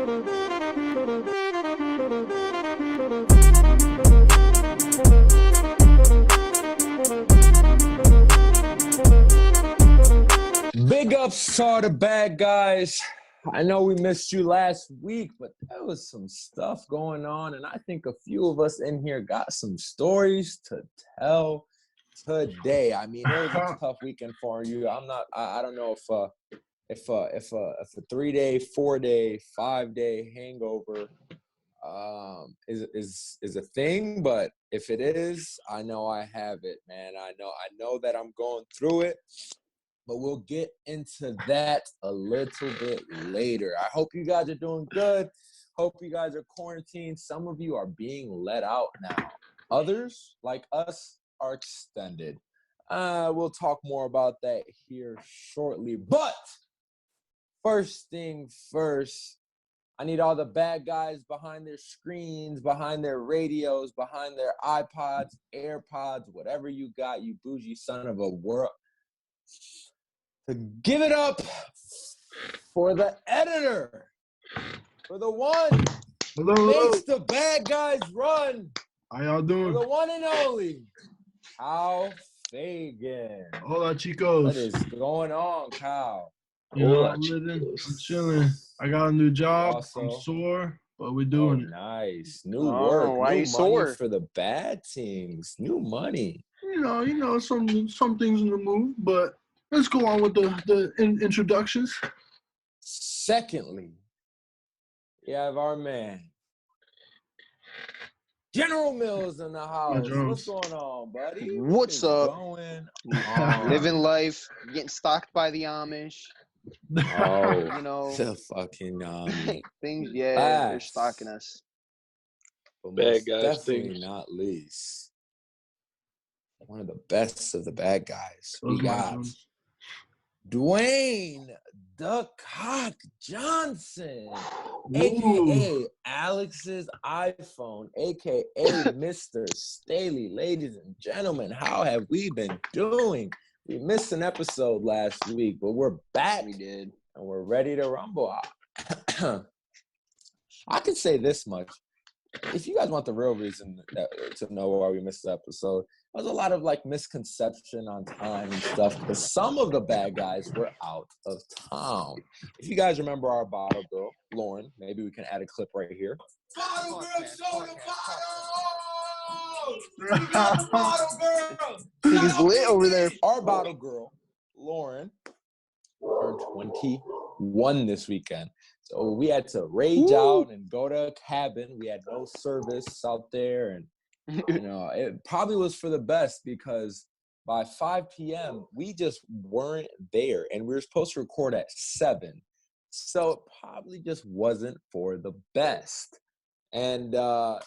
Big ups to all the bad guys. I know we missed you last week, but there was some stuff going on, and I think a few of us in here got some stories to tell today. I mean, it was a tough weekend for you. I don't know if a 3-day, 4-day, 5-day hangover is a thing, but if it is, I know I have it, man. I know that I'm going through it. But we'll get into that a little bit later. I hope you guys are doing good. Hope you guys are quarantined. Some of you are being let out now. Others, like us, are extended. We'll talk more about that here shortly. But first thing first, I need all the bad guys behind their screens, behind their radios, behind their iPods, AirPods, whatever you got, you bougie son of a world, to give it up for the editor, for the one who makes the bad guys run. How y'all doing? For the one and only, Kyle Fagan. Hola, chicos. What is going on, Kyle? You know, I'm living, I'm chilling. I got a new job. Also, I'm sore, but we're doing it. Nice. New work. New money sore? For the bad teams. New money. You know, some things in the move, but let's go on with the introductions. Secondly, we have our man, General Mills in the house. What's going on, buddy? What's up? Going on? Living life, getting stalked by the Amish. Oh, you know, the fucking things. Yeah, they're stalking us. But bad guys, definitely not least, one of the best of the bad guys. We got Dwayne the Cock Johnson, a.k.a. Alex's iPhone, a.k.a. Mr. Staley. Ladies and gentlemen, how have we been doing? We missed an episode last week, but we're back. We did. And we're ready to rumble. I can say this much. If you guys want the real reason to know why we missed the episode, there was a lot of misconception on time and stuff because some of the bad guys were out of town. If you guys remember our bottle girl, Lauren, maybe we can add a clip right here. Bottle girl, show the bottle! We got the bottle girl! He's lit over there. Our bottle girl, Lauren, turned 21 this weekend. So we had to rage out and go to a cabin. We had no service out there. And, it probably was for the best because by 5 p.m., we just weren't there. And we were supposed to record at 7. So it probably just wasn't for the best. And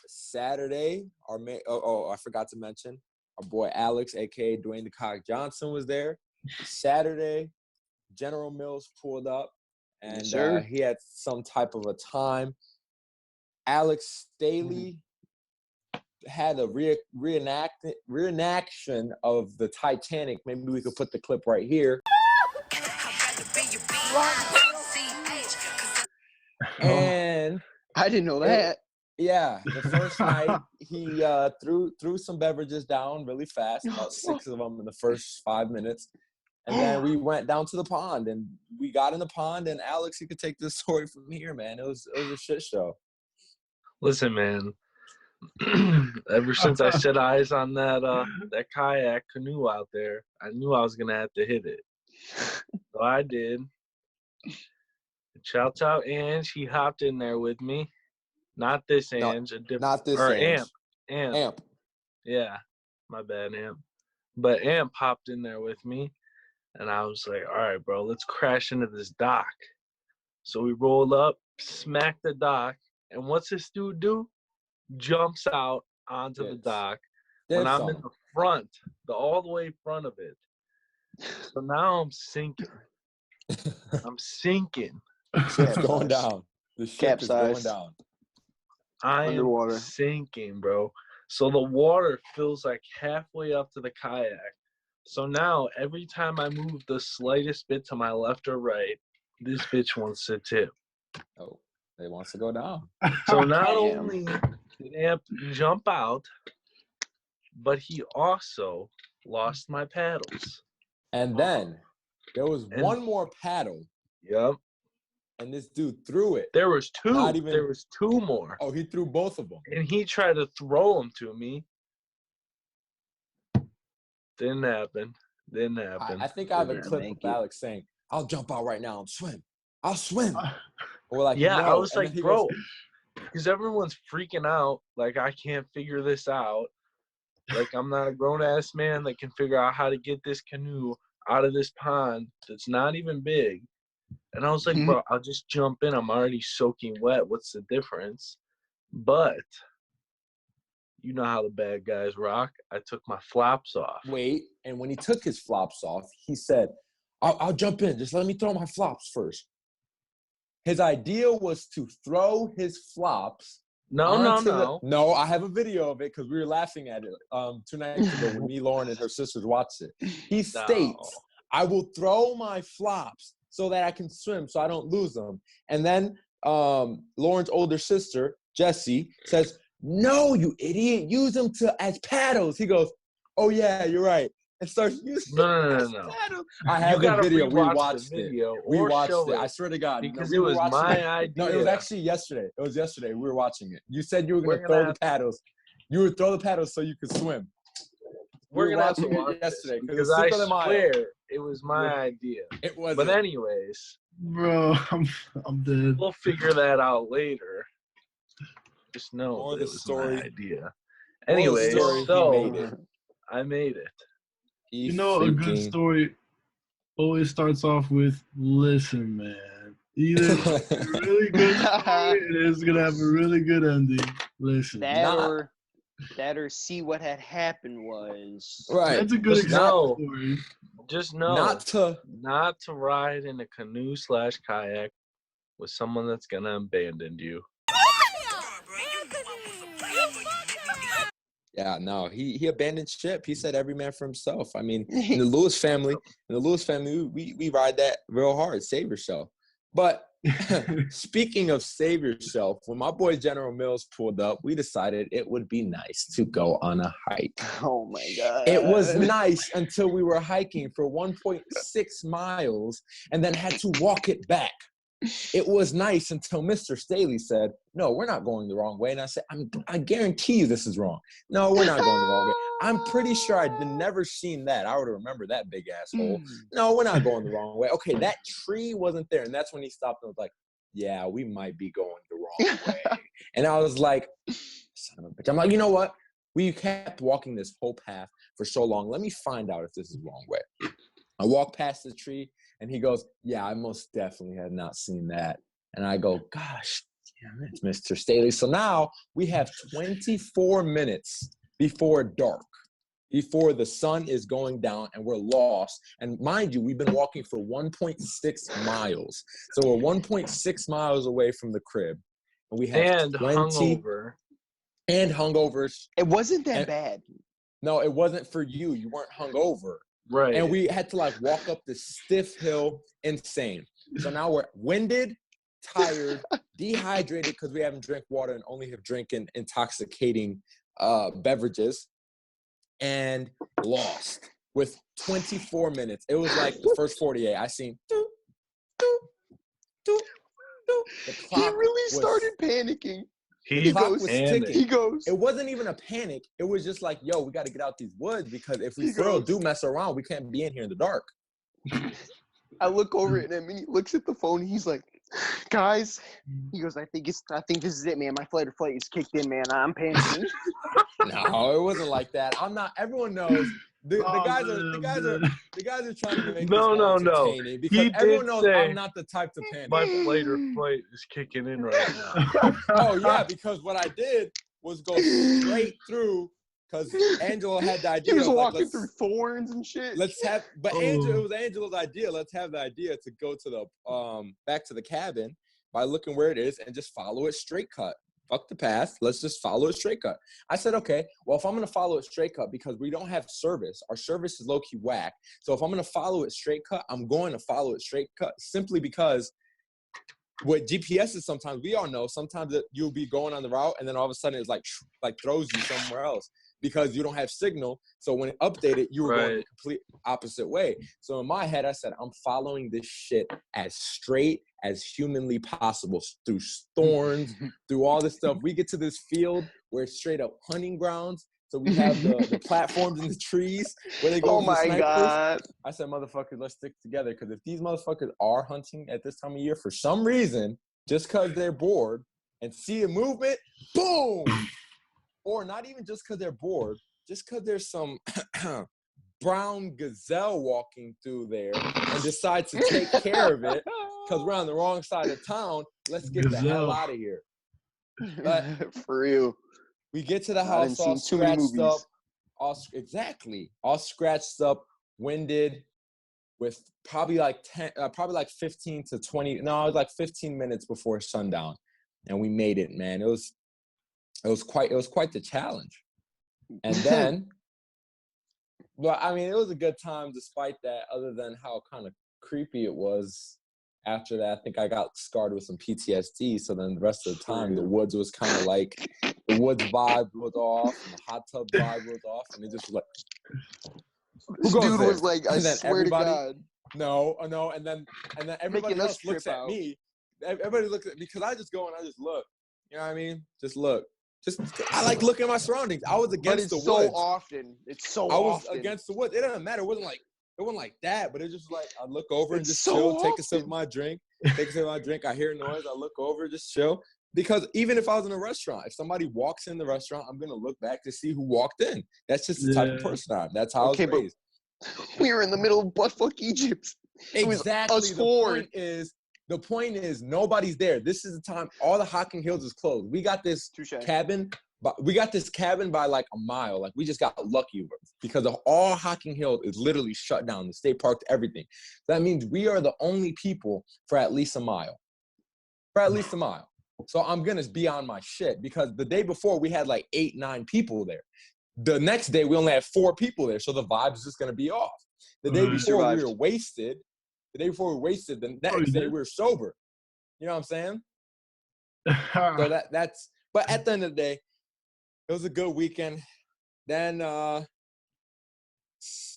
Saturday, I forgot to mention, our boy Alex, a.k.a. Dwayne the Cock Johnson, was there. Saturday, General Mills pulled up. And he had some type of a time. Alex Staley had a reenaction of the Titanic. Maybe we could put the clip right here. And I didn't know that. The first night he threw some beverages down really fast, about 6 of them in the first 5 minutes. And then we went down to the pond, and we got in the pond. And Alex, you could take this story from here, man. It was a shit show. Listen, man. Ever since I set eyes on that kayak canoe out there, I knew I was gonna have to hit it. So I did. Shout out Ange. He hopped in there with me. Not this Ange, a different. Not this Ange. Amp. Yeah, my bad, Amp. But Amp hopped in there with me. And I was like, all right, bro, let's crash into this dock. So we rolled up, smacked the dock, and what's this dude do? Jumps out onto the dock when I'm in the front, all the way front of it. So now I'm sinking. Ship's going down. The ship is going down. I am sinking, bro. So the water fills like halfway up to the kayak. So now, every time I move the slightest bit to my left or right, this bitch wants to tip. Oh. They wants to go down. So not Damn. only did Amp jump out, but he also lost my paddles. And then there was And- one more paddle, Yep. and this dude threw it. There was two. Not even- There was two more. Oh, he threw both of them. And he tried to throw them to me. Didn't happen. I think I have a Didn't clip make of it. Alex saying, "I'll jump out right now and swim. I'll swim." Or like, Yeah, I no. was And then like, he bro, goes, because everyone's freaking out. Like, I can't figure this out. Like, I'm not a grown-ass man that can figure out how to get this canoe out of this pond that's not even big. And I was like, bro, I'll just jump in. I'm already soaking wet. What's the difference? But you know how the bad guys rock. I took my flops off. wait. And when he took his flops off, he said, I'll jump in. Just let me throw my flops first. His idea was to throw his flops. No. No, I have a video of it because we were laughing at it 2 nights ago when me, Lauren, and her sisters watched it. He states, I will throw my flops so that I can swim so I don't lose them. And then Lauren's older sister, Jessie, says, no, you idiot, use them as paddles. He goes, oh, yeah, you're right. And starts using them as paddles. I have the video. We watched it. We watched it. I swear to God. Because it was my idea. No, it was actually yesterday. It was yesterday. We were watching it. You said you were going to throw the paddles. You would throw the paddles so you could swim. We're We going to have to watching it watch yesterday because I swear it was my idea. It was. But anyways, Bro, I'm dead. we'll figure that out later. Just know More that the it was story. my idea. More the Anyways, story, he so made it. I made it. You know, a good story always starts off with, listen, man. Either it's a really good story and it's going to have a really good ending. Listen. That or see what had happened was. Right. That's a good Just example know. story. Just know not to ride in a canoe/kayak with someone that's gonna abandon you. Yeah, no, he abandoned ship. He said every man for himself. I mean, in the Lewis family, we ride that real hard. Save yourself. But speaking of save yourself, when my boy General Mills pulled up, we decided it would be nice to go on a hike. Oh my God. It was nice until we were hiking for 1.6 miles and then had to walk it back. It was nice until Mr. Staley said, no, we're not going the wrong way. And I said, I guarantee you this is wrong. No, we're not going the wrong way. I'm pretty sure I'd never seen that. I would remember that big asshole. No, we're not going the wrong way. Okay, that tree wasn't there. And that's when he stopped and was like, yeah, we might be going the wrong way. And I was like, son of a bitch. I'm like, you know what? We kept walking this whole path for so long. Let me find out if this is the wrong way. I walk past the tree. And he goes, yeah, I most definitely had not seen that. And I go, gosh, damn it, Mr. Staley. So now we have 24 minutes before dark, before the sun is going down and we're lost. And mind you, we've been walking for 1.6 miles. So we're 1.6 miles away from the crib. And we have hungover. And hungovers. It wasn't that bad. No, it wasn't for you. You weren't hungover. Right. And we had to walk up this stiff hill, insane. So now we're winded, tired, dehydrated because we haven't drank water and only have drinking intoxicating beverages, and lost with 24 minutes. It was like the first 48. I seen the clock. He really started panicking. He goes, ticking. He goes. It wasn't even a panic. It was just like, yo, we got to get out these woods because if we do mess around, we can't be in here in the dark. I look over at him and he looks at the phone. And he's like, guys, he goes, I think this is it, man. My flight is kicked in, man. I'm panicking. No, it wasn't like that. I'm not. Everyone knows. The guys are trying to make no. because everyone knows I'm not the type to panic. My flight is kicking in right now. Oh yeah, because what I did was go straight through because Angela had the idea. He was walking through thorns and shit. It was Angela's idea. Let's have the idea to go to the back to the cabin by looking where it is and just follow it straight cut. Fuck the path. Let's just follow a straight cut. I said, okay, well, if I'm going to follow it straight cut because we don't have service, our service is low-key whack. So if I'm going to follow it straight cut, I'm going to follow it straight cut simply because what GPS is sometimes, we all know, sometimes you'll be going on the route and then all of a sudden it's like throws you somewhere else because you don't have signal. So when it updated, you were going the complete opposite way. So in my head, I said, I'm following this shit as straight as humanly possible through thorns, through all this stuff. We get to this field where it's straight up hunting grounds. So we have the platforms in the trees where they go for the snipers. God. I said, motherfuckers, let's stick together. Because if these motherfuckers are hunting at this time of year for some reason, just because they're bored and see a movement, boom! Or not even just because they're bored, just because there's some brown gazelle walking through there and decide to take care of it because we're on the wrong side of town, let's get the hell out of here. But for real. We get to the house all scratched up, all scratched up, winded, with probably like 15 to 20. No, it was like 15 minutes before sundown, and we made it, man. It was quite the challenge. And then, but I mean, it was a good time despite that. Other than how kind of creepy it was. After that, I think I got scarred with some PTSD. So then the rest of the time, the woods was kind of like, the woods vibe was off, and the hot tub vibe was off, and it just was like, this dude was like, I swear to God. No, and then everybody else looks at me. Everybody looks at me because I just go and I just look. You know what I mean? Just look. I like looking at my surroundings. I was against the woods. It's so often. I was against the woods. It doesn't matter. It wasn't like that, but it's just like I look over and just chill, take a sip of my drink. I hear noise, I look over, just chill. Because even if I was in a restaurant, if somebody walks in the restaurant, I'm gonna look back to see who walked in. That's just the type of person I am. That's how I was raised. We were in the middle of buttfuck Egypt. Exactly. The point is nobody's there. This is the time all the Hocking Hills is closed. We got this cabin. But we got this cabin by like a mile. Like we just got lucky because of all Hocking Hill is literally shut down. The state park, everything. That means we are the only people for at least a mile. So I'm going to be on my shit because the day before we had like 8-9 people there. The next day we only had 4 people there. So the vibe is just going to to be off. The day before we were wasted. The next day we were sober. You know what I'm saying? So that's, but at the end of the day, it was a good weekend. Then the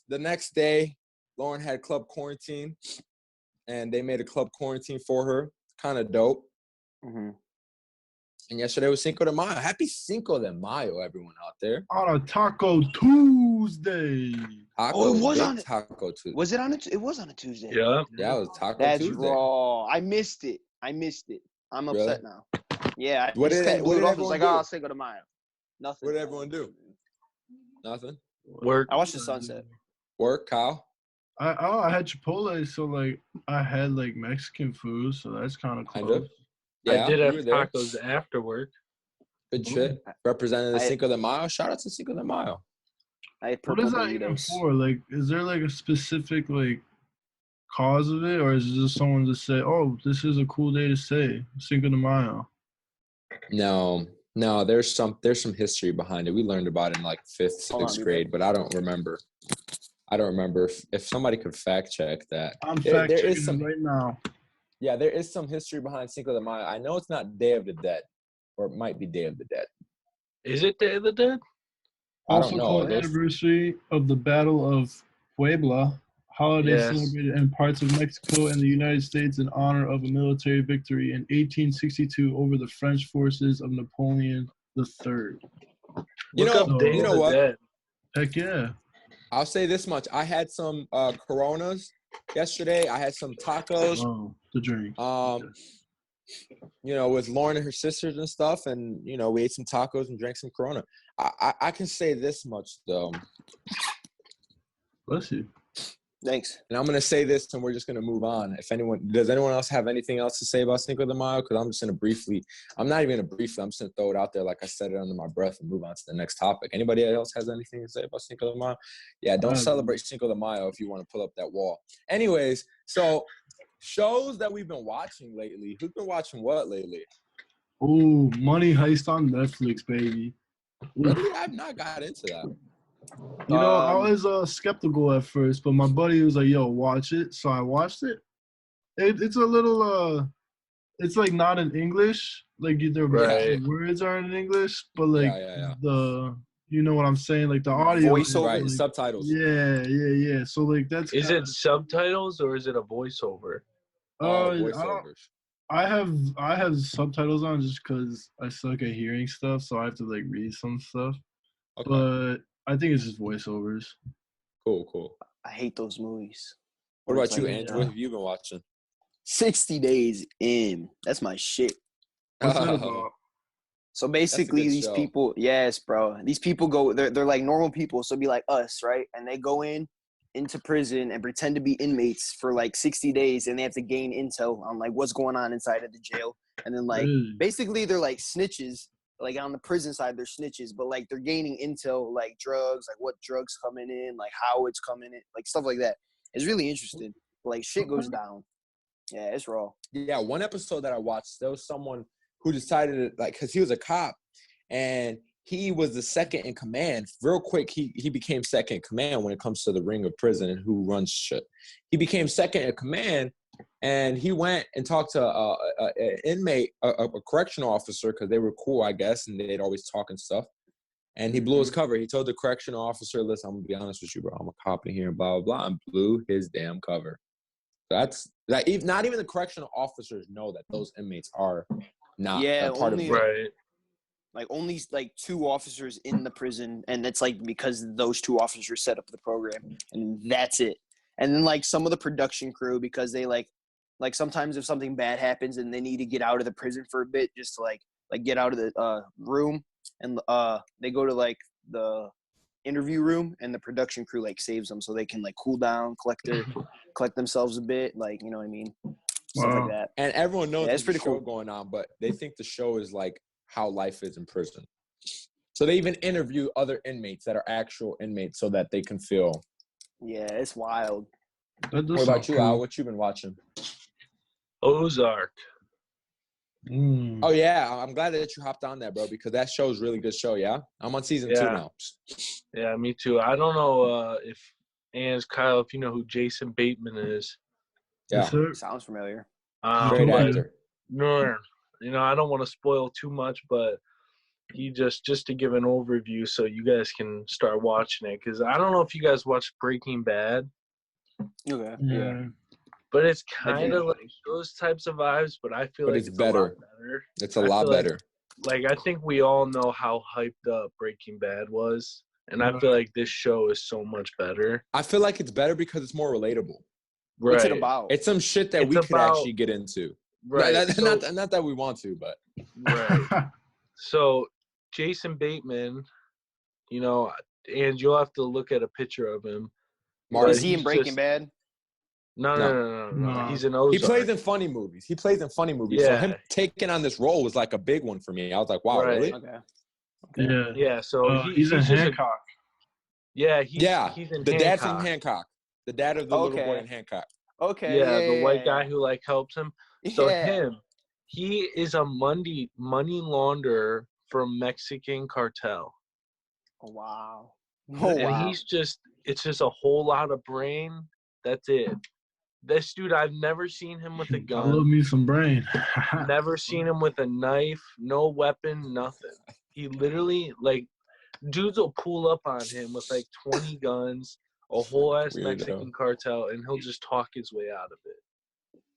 next day, Lauren had club quarantine, and they made a club quarantine for her. Kind of dope. Mm-hmm. And yesterday was Cinco de Mayo. Happy Cinco de Mayo, everyone out there. On a Taco Tuesday. It was on Taco Tuesday. Was it on it? It was on a Tuesday. Yeah. Yeah, it was Taco Tuesday. That's raw. I missed it. I'm upset now. Yeah. What did everyone do? Like, Cinco de Mayo. Nothing. What did everyone do? Nothing. Work. I watched the sunset. Work, Kyle. I had Chipotle, so like I had like Mexican food, so that's kind of close. Kind of. Yeah, I did have tacos after work. Good shit. Representing the Cinco de Mayo. Shout out to Cinco de Mayo. What is that even for? Like, is there like a specific like cause of it, or is it just someone to say, "Oh, this is a cool day to say Cinco de Mayo"? No, there's some history behind it. We learned about it in like 5th, 6th grade, but I don't remember. If somebody could fact check that. I'm fact checking right now. Yeah, there is some history behind Cinco de Mayo. I know it's not Day of the Dead, or it might be Day of the Dead. Is it Day of the Dead? Also called anniversary of the Battle of Puebla, holiday celebrated in parts of Mexico and the United States in honor of a military victory in 1862 over the French forces of Napoleon III. You know what? Dead. Heck yeah. I'll say this much. I had some Coronas yesterday. I had some tacos. Oh, the drink. With Lauren and her sisters and stuff, and we ate some tacos and drank some Corona. I can say this much though. Bless you. Thanks. And I'm gonna say this, and we're just gonna move on. Does anyone else have anything else to say about Cinco de Mayo? Because I'm just gonna briefly. I'm not even gonna briefly. I'm just gonna throw it out there like I said it under my breath and move on to the next topic. Anybody else has anything to say about Cinco de Mayo? Yeah, don't celebrate Cinco de Mayo if you want to pull up that wall. Anyways, so shows that we've been watching lately. Who's been watching what lately? Ooh, Money Heist on Netflix, baby. Really? I've not got into that. I was skeptical at first, but my buddy was like, yo, watch it. So I watched it. It's a little it's like not in English. Like the words aren't in English, but like the you know what I'm saying? Like the audio voiceover, right? like, Subtitles. Yeah. So like that's. Is it subtitles or is it a voiceover? Voiceovers. I have subtitles on just because I suck at hearing stuff, so I have to like read some stuff. Okay. But I think it's just voiceovers. Cool. I hate those movies. What about you, Andrew? What have you been watching? 60 Days In. That's my shit. What's that about? So basically, these people, yes, bro. These people go. They're like normal people. So be like us, right? And they go into prison and pretend to be inmates for like 60 days, and they have to gain intel on like what's going on inside of the jail. And then like basically they're like snitches. Like on the prison side, they're snitches, but like they're gaining intel, like drugs, like what drugs coming in, like how it's coming in, like stuff like that. It's really interesting. Like shit goes down. Yeah, it's raw. Yeah, one episode that I watched, there was someone who decided to, like, because he was a cop and he was the second in command. Real quick, he became second in command when it comes to the ring of prison and who runs shit. He became second in command, and he went and talked to an inmate, a correctional officer, because they were cool, I guess, and they'd always talk and stuff. And he blew his cover. He told the correctional officer, listen, I'm going to be honest with you, bro. I'm a cop in here, blah, blah, blah, and blew his damn cover. That's like not even the correctional officers know that those inmates are not part of it. Right. Like only like 2 officers in the prison, and it's like because those 2 officers set up the program, and that's it. And then like some of the production crew, because they like sometimes if something bad happens and they need to get out of the prison for a bit, just to like get out of the room, and they go to like the interview room, and the production crew like saves them so they can like cool down, collect themselves a bit, like, you know what I mean, stuff like that. And everyone knows there's pretty a show cool going on, but they think the show is like how life is in prison. So they even interview other inmates that are actual inmates so that they can feel. Yeah, it's wild. What about you, Al? What you been watching? Ozark. Oh yeah, I'm glad that you hopped on that, bro, because that show is a really good show. Yeah, I'm on season 2 now. Yeah, me too. I don't know if Kyle, if you know who Jason Bateman is. Yeah, sounds familiar. Great actor. No, I don't want to spoil too much, but he just to give an overview so you guys can start watching it, because I don't know if you guys watched Breaking Bad. Okay. Yeah. But it's kind of like those types of vibes, but I feel like it's better. A lot better. It's a lot better. Like I think we all know how hyped up Breaking Bad was, and I feel like this show is so much better. I feel like it's better because it's more relatable. Right. What's it about? It's some shit that we could actually get into. Right. Not that we want to, but. Right. So Jason Bateman, and you'll have to look at a picture of him. Is he in Breaking Bad? No. He's in Ozark. He plays in funny movies. Yeah. So him taking on this role was like a big one for me. I was like, wow, really? Okay. Yeah. So he's in Hancock. He's in the dad from Hancock. The dad of the little boy in Hancock. Okay. Yeah, the white guy who like helps him. So he is a money launderer for Mexican cartel. Oh wow. And it's just a whole lot of brain. That's it. This dude, I've never seen him with a gun. I love me some brain. Never seen him with a knife, no weapon, nothing. He literally, like, dudes will pull up on him with, like, 20 guns, a whole-ass Mexican cartel, and he'll just talk his way out of it.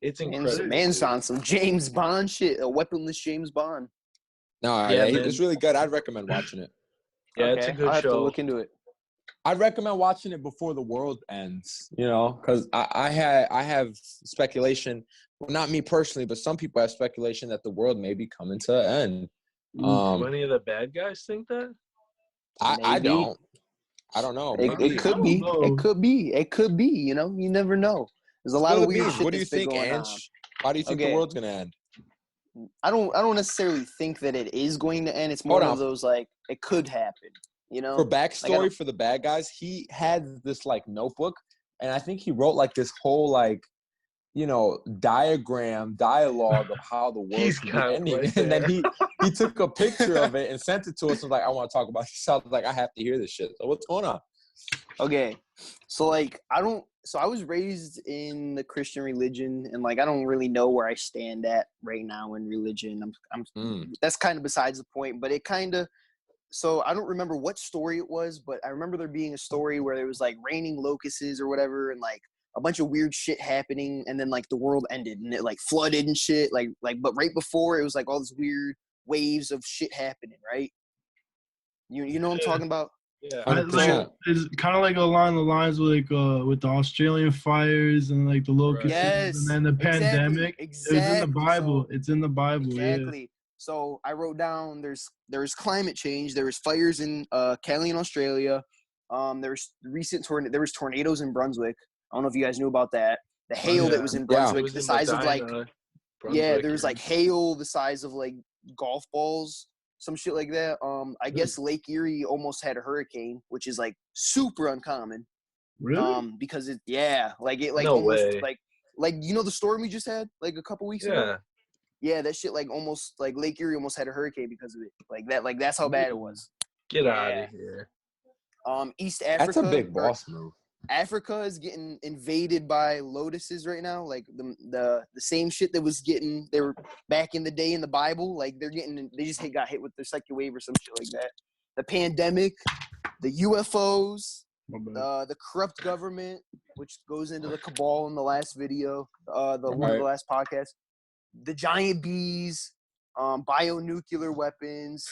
It's incredible. Man's on some James Bond shit, a weaponless James Bond. No, it's really good. I'd recommend watching it. Yeah, it's a good show. I'll have to look into it. I'd recommend watching it before the world ends, because I have speculation, well, not me personally, but some people have speculation that the world may be coming to an end. Do any of the bad guys think that? I don't. I don't know. It could be. It could be. It could be. You never know. There's a lot of weird shit. What do you think, Ange? How do you think the world's gonna end? I don't necessarily think that it is going to end. It's more of those like it could happen. For backstory for the bad guys, he had this like notebook, and I think he wrote like this whole like, dialogue of how the world should be ending. Right, and then he took a picture of it and sent it to us and was like, I want to talk about this. I was like, I have to hear this shit. So what's going on? Okay. So like so I was raised in the Christian religion, and like I don't really know where I stand at right now in religion. That's kind of besides the point, but it kind of. So I don't remember what story it was, but I remember there being a story where there was like raining locusts or whatever, and like a bunch of weird shit happening, and then like the world ended and it like flooded and shit. Like but right before it was like all this weird waves of shit happening, right? You know what I'm talking about? Yeah. It's kind of like along the lines with with the Australian fires and like the locusts, yes, and then the pandemic. Exactly. It's in the Bible. So, it's in the Bible. Exactly. Yeah. So I wrote down there's climate change. There was fires in Cali in Australia. There's there was tornadoes in Brunswick. I don't know if you guys knew about that. The hail that was in Brunswick, the size of like there was like hail the size of like golf balls, some shit like that. I guess Lake Erie almost had a hurricane, which is like super uncommon. Really? Because like no almost way. like you know the storm we just had like a couple weeks ago. Yeah, that shit like almost like Lake Erie almost had a hurricane because of it. Like that's how bad it was. Get out of here. East Africa. That's a big boss move. Africa is getting invaded by lotuses right now. Like the same shit that was they were back in the day in the Bible. Like they just got hit with the second wave or some shit like that. The pandemic, the UFOs, the corrupt government, which goes into the cabal in the last video, one of the last podcast. The giant bees, bionuclear weapons.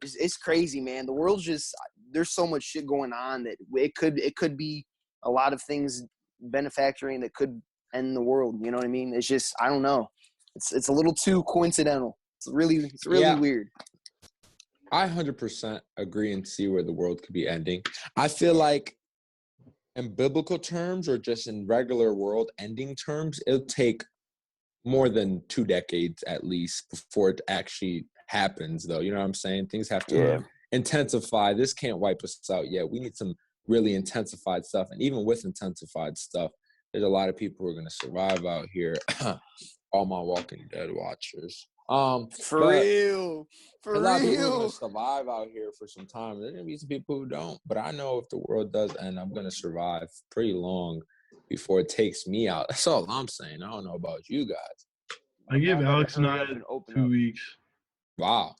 It's crazy, man. The world's just there's so much shit going on that it could be a lot of things benefactoring that could end the world. You know what I mean? It's just I don't know. It's a little too coincidental. It's really weird. I 100% agree and see where the world could be ending. I feel like in biblical terms or just in regular world ending terms, it'll take more than 2 decades at least before it actually happens, though. You know what I'm saying? Things have to intensify. This can't wipe us out yet. We need some really intensified stuff. And even with intensified stuff, there's a lot of people who are going to survive out here. All my Walking Dead watchers. For real. A lot of people are going to survive out here for some time. There's going to be some people who don't. But I know if the world does end, I'm going to survive pretty long before it takes me out. That's all I'm saying. I don't know about you guys. I give Alex and I 2 weeks. Wow.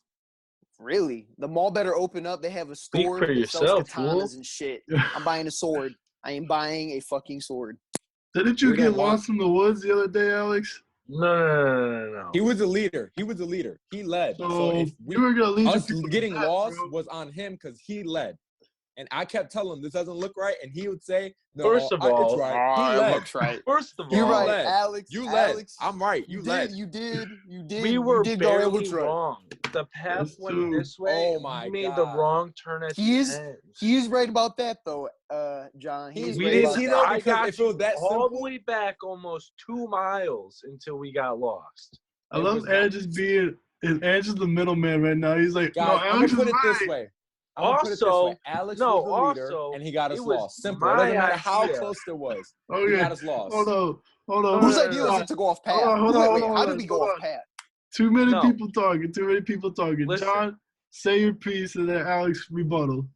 Really? The mall better open up. They have a store that sells katanas and shit. I'm buying a sword. I am buying a fucking sword. Didn't you get lost in the woods the other day, Alex? No. He was a leader. He led. So if we were gonna lead us getting lost was on him because he led. And I kept telling him this doesn't look right, and he would say, "No, first of all, it's right. He led. Looks right. First of all, you're right, Alex. You led. Alex, I'm right. You led. You did. We were barely right. wrong. The path went this way. Oh my God. Made God. the wrong turn at the end. He is right about that, though, John. We didn't see that I got it was that all simple. the way back almost 2 miles until we got lost. I love Andrew's the middleman right now. He's like, guys, no, I'm Alex gonna put is it right. this way. Alex was the leader, and he got us lost. Simple. It doesn't matter how close it was. Okay. He got us lost. Hold on. Whose idea was it to go off path? Hold on. How did we go off path? Too many people talking. Listen. John, say your piece, and then Alex rebuttal.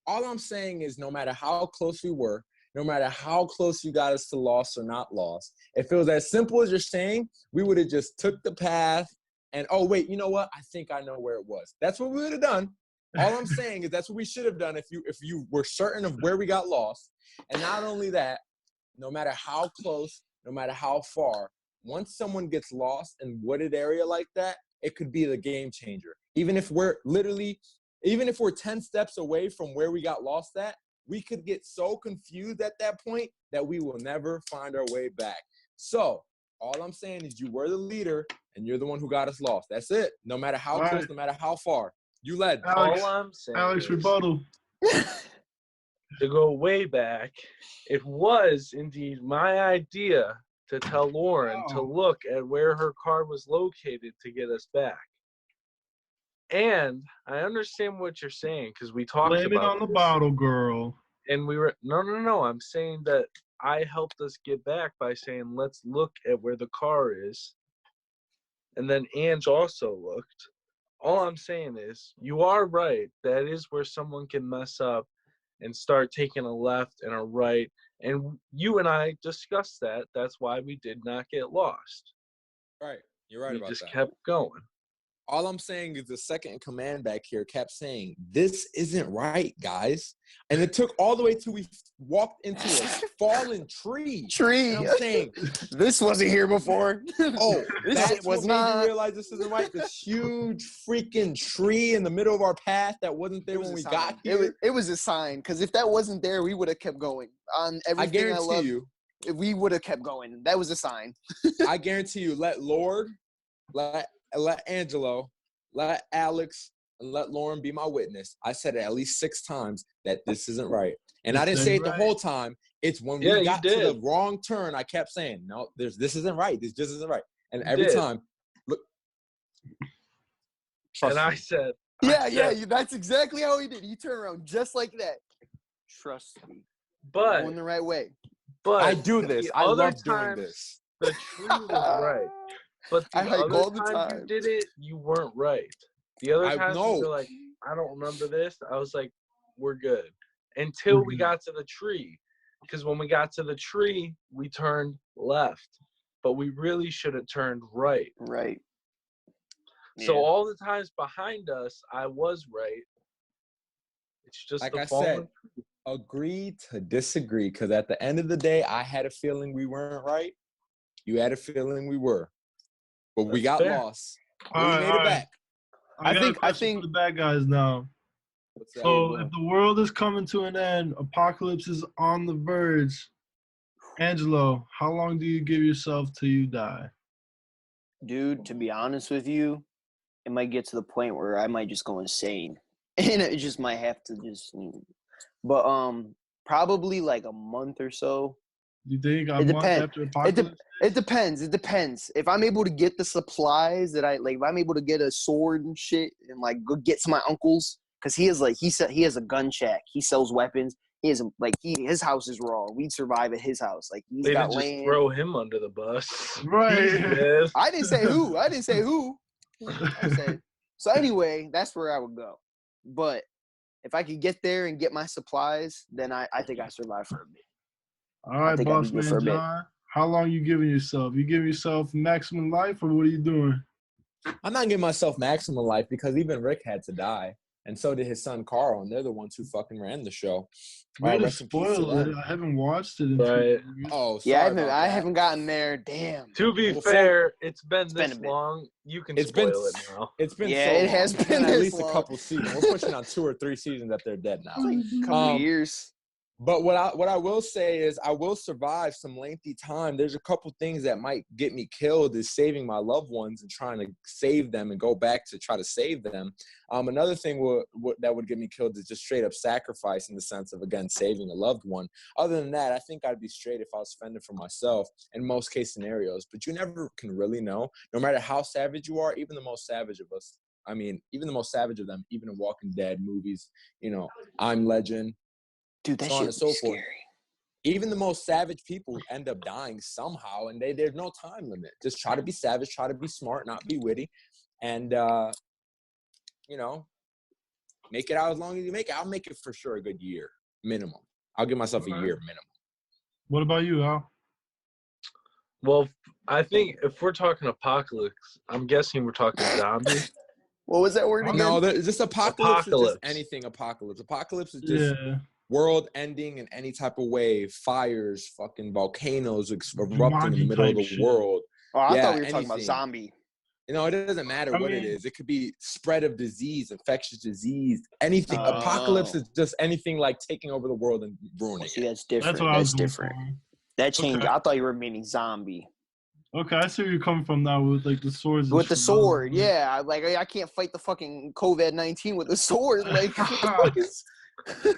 All I'm saying is no matter how close we were, no matter how close you got us to lost or not lost, if it was as simple as you're saying, we would have just took the path and, oh, wait, you know what? I think I know where it was. That's what we would have done. All I'm saying is that's what we should have done if you were certain of where we got lost. And not only that, no matter how close, no matter how far, once someone gets lost in wooded area like that, it could be the game changer. Even if we're 10 steps away from where we got lost at, we could get so confused at that point that we will never find our way back. So all I'm saying is you were the leader and you're the one who got us lost. That's it. No matter how close, no matter how far. You led. Alex, all I'm saying Alex, rebuttal. To go way back, it was indeed my idea to tell Lauren to look at where her car was located to get us back. And I understand what you're saying because we talked about Blame it on the bottle girl. And we were no. I'm saying that I helped us get back by saying let's look at where the car is. And then Ange also looked. All I'm saying is you are right. That is where someone can mess up and start taking a left and a right And you and I discussed that. That's why we did not get lost. Right. You're right we about just that. kept going. All I'm saying is the second in command back here kept saying, this isn't right, guys. And it took all the way till we walked into a fallen tree. And I'm saying, this wasn't here before. Oh, that's was what not. made you realize this isn't right. This huge freaking tree in the middle of our path that wasn't there when we got here. It was a sign, because if that wasn't there, we would have kept going. On everything I love, we would have kept going. That was a sign. I guarantee you, let Lord, let Angelo, let Alex, and let Lauren be my witness. I said it at least 6 times that this isn't right. And I didn't say it the whole time. It's when we got to the wrong turn, I kept saying, no, this isn't right. This just isn't right. And every time, look. And I said, that's exactly how he did. He turned around just like that. Trust me. But going the right way. But I do this. I love doing this. The tree was right. But the other time you did it, you weren't right. The other time you were like, I don't remember this. I was like, we're good. Until we got to the tree. Because when we got to the tree, we turned left. But we really should have turned right. Right. So all the times behind us, I was right. It's just like the I fallen said, agree to disagree. Because at the end of the day, I had a feeling we weren't right. You had a feeling we were. But we got lost. We made it back. I think for the bad guys now. So if the world is coming to an end, apocalypse is on the verge. Angelo, how long do you give yourself till you die? Dude, to be honest with you, it might get to the point where I might just go insane. And it just might have to but probably like a month or so. You think a month after apocalypse? It depends. If I'm able to get the supplies that if I'm able to get a sword and shit and like go get to my uncle's, because he has a gun shack. He sells weapons. He has his house is raw. We'd survive at his house. Like he's got land. Just throw him under the bus. Right. I didn't say who. So anyway, that's where I would go. But if I could get there and get my supplies, then I think I survive for a bit. All right, boss man John. How long you giving yourself? You giving yourself maximum life, or what are you doing? I'm not giving myself maximum life because even Rick had to die. And so did his son Carl, and they're the ones who fucking ran the show. Way to spoil it. I haven't watched it. Oh, sorry. Yeah, I haven't gotten there. Damn. To be fair, it's been this long. You can spoil it now. It's been it has been at least a couple seasons. We're pushing on 2 or 3 seasons that they're dead now. Like a couple years. But what I will say is I will survive some lengthy time. There's a couple things that might get me killed is saving my loved ones and trying to save them and go back to try to save them. Another thing that would get me killed is just straight up sacrifice in the sense of, again, saving a loved one. Other than that, I think I'd be straight if I was fending for myself in most case scenarios. But you never can really know. No matter how savage you are, even the most savage of us, I mean, even the most savage of them, even in Walking Dead movies, I'm Legend. Dude, that so on and so scary. forth. Even the most savage people end up dying somehow, and there's no time limit. Just try to be savage, try to be smart, not be witty, and make it out as long as you make it. I'll make it for sure a good year minimum. I'll give myself a year minimum. What about you, Al? Well, I think if we're talking apocalypse, I'm guessing we're talking zombie. What was that word again? No, just apocalypse. Is just anything apocalypse. Apocalypse is just world ending in any type of way. Fires, fucking volcanoes erupting in the middle of the world. Oh, I thought we were talking about zombie. It doesn't matter what it is. It could be spread of disease, infectious disease, anything. Apocalypse is just anything like taking over the world and ruining it. That's different. That's different. That changed. Okay. I thought you were meaning zombie. Okay, I see where you're coming from now with like the swords. With the sword, yeah. I can't fight the fucking COVID-19 with a sword. Like,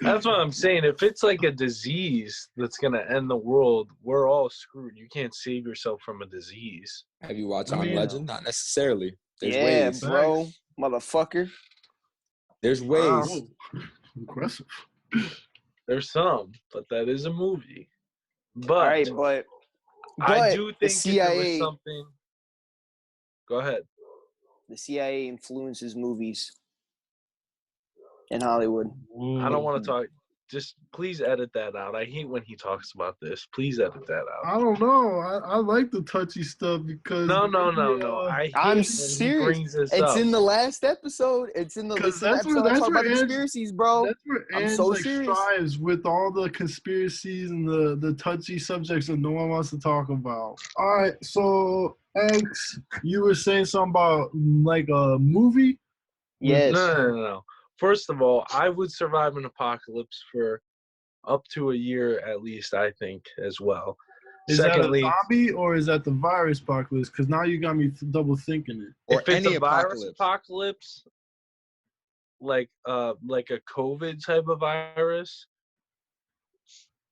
that's what I'm saying. If it's like a disease that's gonna end the world, we're all screwed. You can't save yourself from a disease. Have you watched Legend? Not necessarily. There's ways. Bro, motherfucker. There's ways. Wow. Impressive. There's some, but that is a movie. But, but I do think the CIA, there was something. Go ahead. The CIA influences movies in Hollywood. I don't want to talk. Just please edit that out. I hate when he talks about this. Please edit that out. I don't know. I like the touchy stuff because No. I hate I'm when serious. he brings this It's up. in the last episode. It's in the episode I talk about conspiracies, bro. That's where I'm Ange so like serious. strives with all the conspiracies and the touchy subjects that no one wants to talk about. All right, so X, you were saying something about like a movie? Yes. No. First of all, I would survive an apocalypse for up to a year at least, I think, as well. Is Secondly, that a zombie or is that the virus apocalypse? Because now you got me double thinking it. Or if it's any a virus apocalypse, like a COVID type of virus,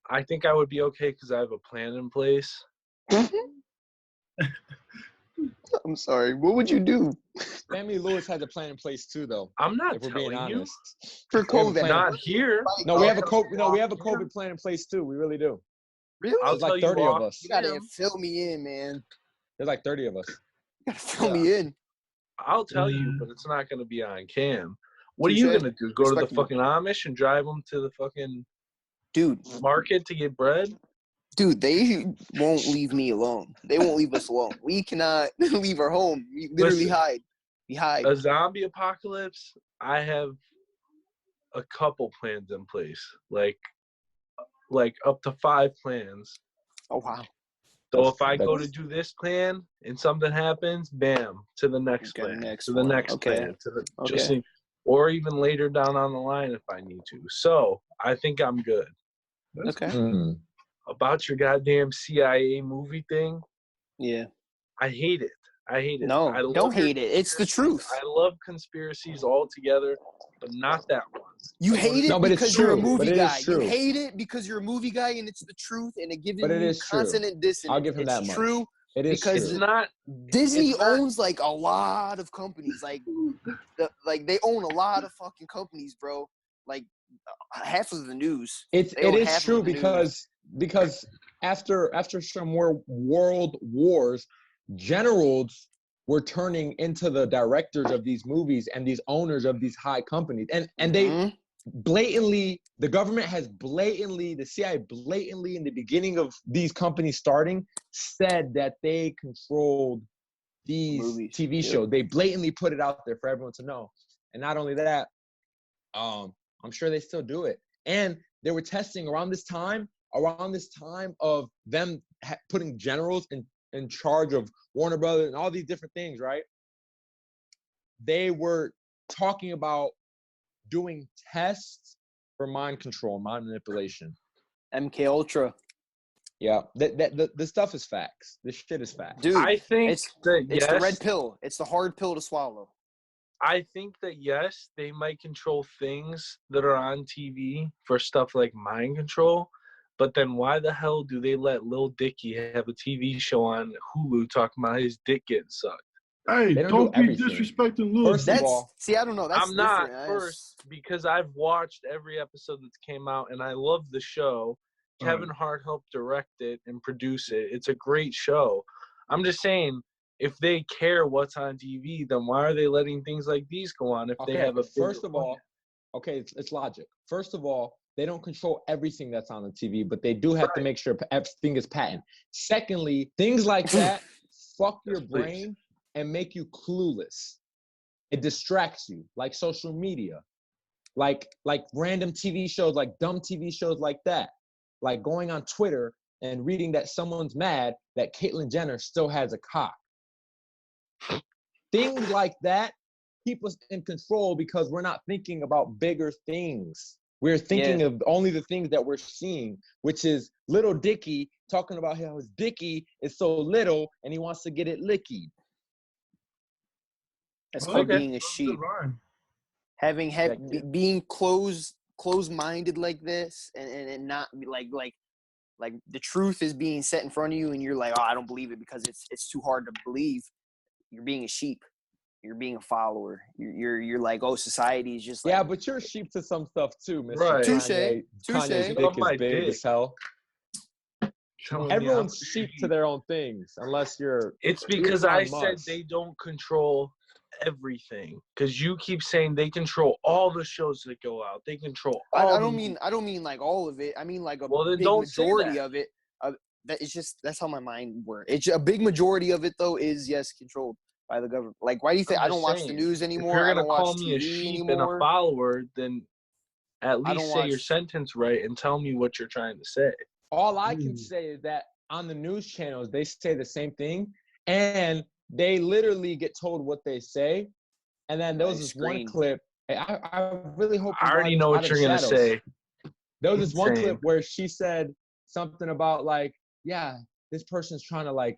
I think I would be okay because I have a plan in place. I'm sorry. What would you do? Sammy Lewis has a plan in place too, though. I'm not If we're telling being you. honest. For COVID. Not here. No, we have a COVID plan in place too. We really do. Really? There's like 30 of us. You gotta fill me in, man. There's like 30 of us. You gotta fill me in. I'll tell you, but it's not going to be on cam. What are you going to do? Go to the fucking Amish and drive them to the fucking market to get bread? Dude, they won't leave me alone. They won't leave us alone. We cannot leave our home. We literally hide. We hide. A zombie apocalypse, I have a couple plans in place. Like up to 5 plans. Oh, wow. So if I go to do this plan and something happens, bam, to the next plan. To the next plan. Or even later down on the line if I need to. So I think I'm good. Okay. Mm. About your goddamn CIA movie thing. Yeah. I hate it. No, don't hate it. It's the truth. I love conspiracies altogether, but not that one. You hate it because you're a movie guy. You hate it because you're a movie guy and it's the truth and it gives you consonant dissonance. I'll give him that much. It's true. It is because true. It's not. Disney owns like a lot of companies. Like they own a lot of fucking companies, bro. Like half of the news. It is true because after some more world wars, generals were turning into the directors of these movies and these owners of these high companies. And they blatantly, the government has blatantly, the CIA blatantly in the beginning of these companies starting said that they controlled these movies, TV shows. They blatantly put it out there for everyone to know. And not only that, I'm sure they still do it. And they were testing around this time of them putting generals in charge of Warner Brothers and all these different things, right? They were talking about doing tests for mind control, mind manipulation. MK Ultra. Yeah, the stuff is facts. This shit is facts. Dude, I think it's the red pill. It's the hard pill to swallow. I think that, yes, they might control things that are on TV for stuff like mind control, but then why the hell do they let Lil Dicky have a TV show on Hulu talking about his dick getting sucked? Hey, don't be disrespecting Lil. First of all, see, I don't know. That's I'm not first because I've watched every episode that's came out and I love the show. Kevin Hart helped direct it and produce it. It's a great show. I'm just saying, if they care what's on TV, then why are they letting things like these go on if they have a first of all, it's logic. First of all, they don't control everything that's on the TV, but they do have to make sure everything is patent. Secondly, things like that fuck your brain and make you clueless. It distracts you, like social media, like random TV shows, like dumb TV shows like that, like going on Twitter and reading that someone's mad that Caitlyn Jenner still has a cock. Things like that keep us in control because we're not thinking about bigger things. We're thinking of only the things that we're seeing, which is little Dicky talking about how his dicky is so little and he wants to get it licky. That's called being a sheep. Being closed-minded like this and not like the truth is being set in front of you and you're like, oh, I don't believe it because it's too hard to believe. You're being a sheep. You're being a follower. You're like, oh, society is just like, but you're a sheep to some stuff too, Mr. Right. Touche. Kanye's dick is big as hell. Everyone's sheep to their own things, unless you're. It's because I said they don't control everything because you keep saying they control all the shows that go out. They control I all. I don't mean like all of it. I mean like a Well, then big don't say majority that. of it. That it's just that's how my mind works. It's a big majority of it though is yes controlled by the government. Like why do you think I don't watch the news If anymore? you're I gonna don't watch call me a TV sheep and a anymore. follower, then at I don't least say your watch. sentence right and tell me what you're trying to say. All I can say is that on the news channels, they say the same thing, and they literally get told what they say. And then there was this one clip. I really hope I already know what you're going to say. There was this one clip where she said something about like, yeah, this person's trying to like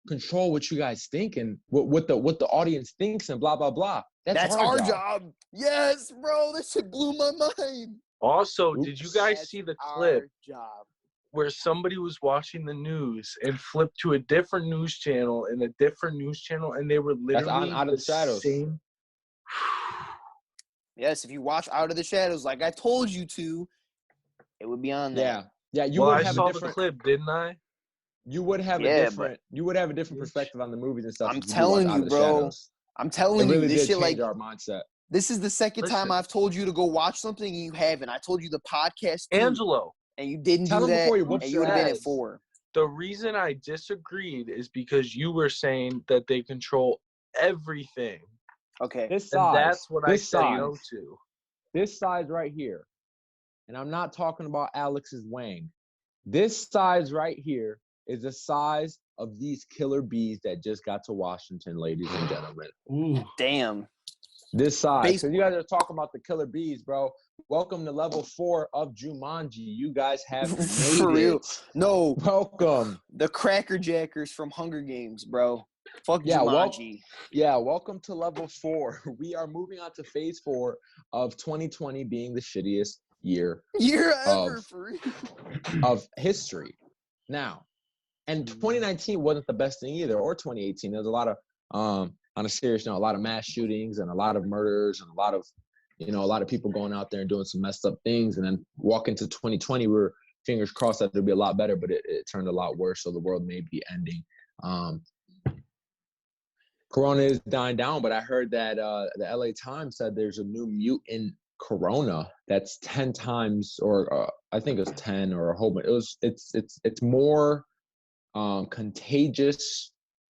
control what you guys think and what the audience thinks and blah, blah, blah. That's our job. Yes, bro. This shit blew my mind. Also, did you guys see the clip where somebody was watching the news and flipped to a different news channel and a different news channel, and they were literally Out of the shadows. Same. Yes, if you watch Out of the Shadows, like I told you to, it would be on there. Yeah. I saw the clip, didn't I? You would have a different perspective on the movies and stuff. I'm telling you, bro. I'm telling you, this shit like our mindset. This is the second time I've told you to go watch something and you haven't. I told you the podcast too, Angelo, and you didn't do that. And you would have been at 4. The reason I disagreed is because you were saying that they control everything. Okay. This side. That's what I say no to. This side right here, and I'm not talking about Alex's Wang. This size right here is the size of these killer bees that just got to Washington, ladies and gentlemen. Ooh. Damn. This size. So you guys are talking about the killer bees, bro. Welcome to level 4 of Jumanji. You guys have made For real. it. No. Welcome. The Cracker Jackers from Hunger Games, bro. Fuck Jumanji. Welcome to level 4. We are moving on to phase 4 of 2020 being the shittiest year ever of history. Now, and 2019 wasn't the best thing either, or 2018. There's a lot of on a serious note, a lot of mass shootings and a lot of murders and a lot of people going out there and doing some messed up things. And then walk into 2020, we're fingers crossed that it'll be a lot better, but it turned a lot worse. So the world may be ending. Corona is dying down, but I heard that the LA Times said there's a new mutant Corona that's 10 times, or I think it was 10 or a whole bunch. It's more contagious,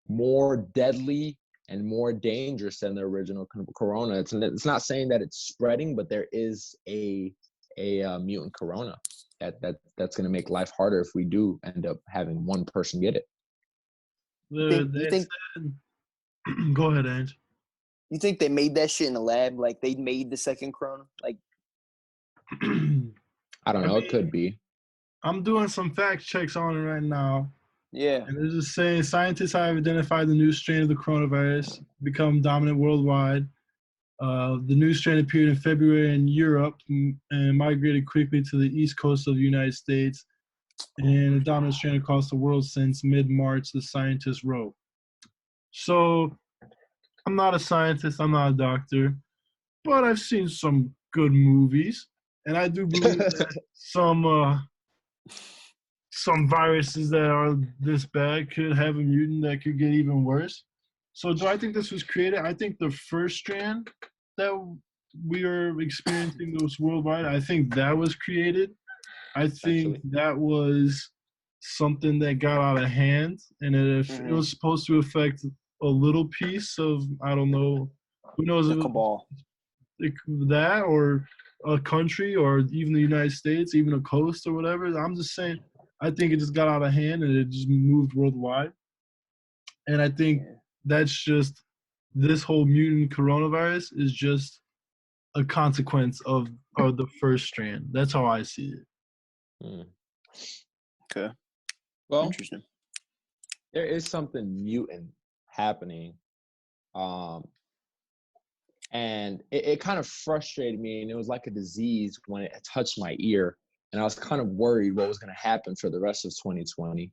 more deadly, and more dangerous than the original Corona. It's not saying that it's spreading, but there is a mutant Corona that's going to make life harder if we do end up having one person get it. You think Go ahead, Ange. You think they made that shit in the lab? Like they made the second Corona? Like I don't know. It could be. I'm doing some fact checks on it right now. Yeah. And it's just saying scientists have identified the new strain of the coronavirus, become dominant worldwide. The new strain appeared in February in Europe and migrated quickly to the east coast of the United States. And the dominant strain across the world since mid-March, the scientists wrote. So I'm not a scientist, I'm not a doctor, but I've seen some good movies. And I do believe that some viruses that are this bad could have a mutant that could get even worse. So do I think this was created? I think the first strand that we are experiencing those worldwide, I think that was created. I think that was something that got out of hand, and it was supposed to affect a little piece of, I don't know, who knows if that or a country or even the United States, even a coast or whatever. I'm just saying, I think it just got out of hand and it just moved worldwide. And I think that's just, this whole mutant coronavirus is just a consequence of the first strand. That's how I see it. Okay. Well, interesting. There is something mutant happening. And it kind of frustrated me, and it was like a disease when it touched my ear. And I was kind of worried what was going to happen for the rest of 2020.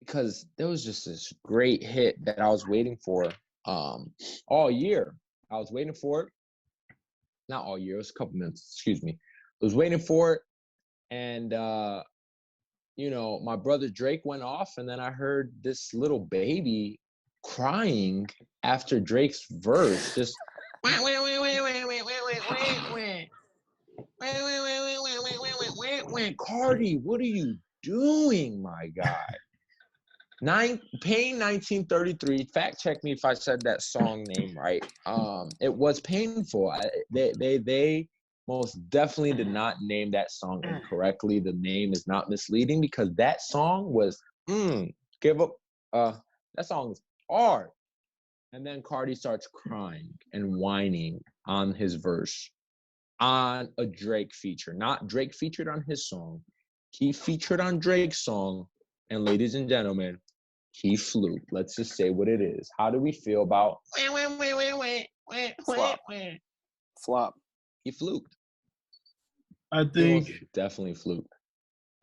Because there was just this great hit that I was waiting for all year. I was waiting for it. Not all year, it was a couple months, excuse me. I was waiting for it. And, my brother Drake went off, and then I heard this little baby crying after Drake's verse. Just Cardi, what are you doing, my guy? Pain 1933. Fact check me if I said that song name right. It was painful. They most definitely did not name that song incorrectly. The name is not misleading because that song was give up. That song is hard. And then Cardi starts crying and whining on his verse on a Drake feature. Not Drake featured on his song. He featured on Drake's song. And ladies and gentlemen, he fluked. Let's just say what it is. How do we feel about Flop? He fluked. I think definitely fluked.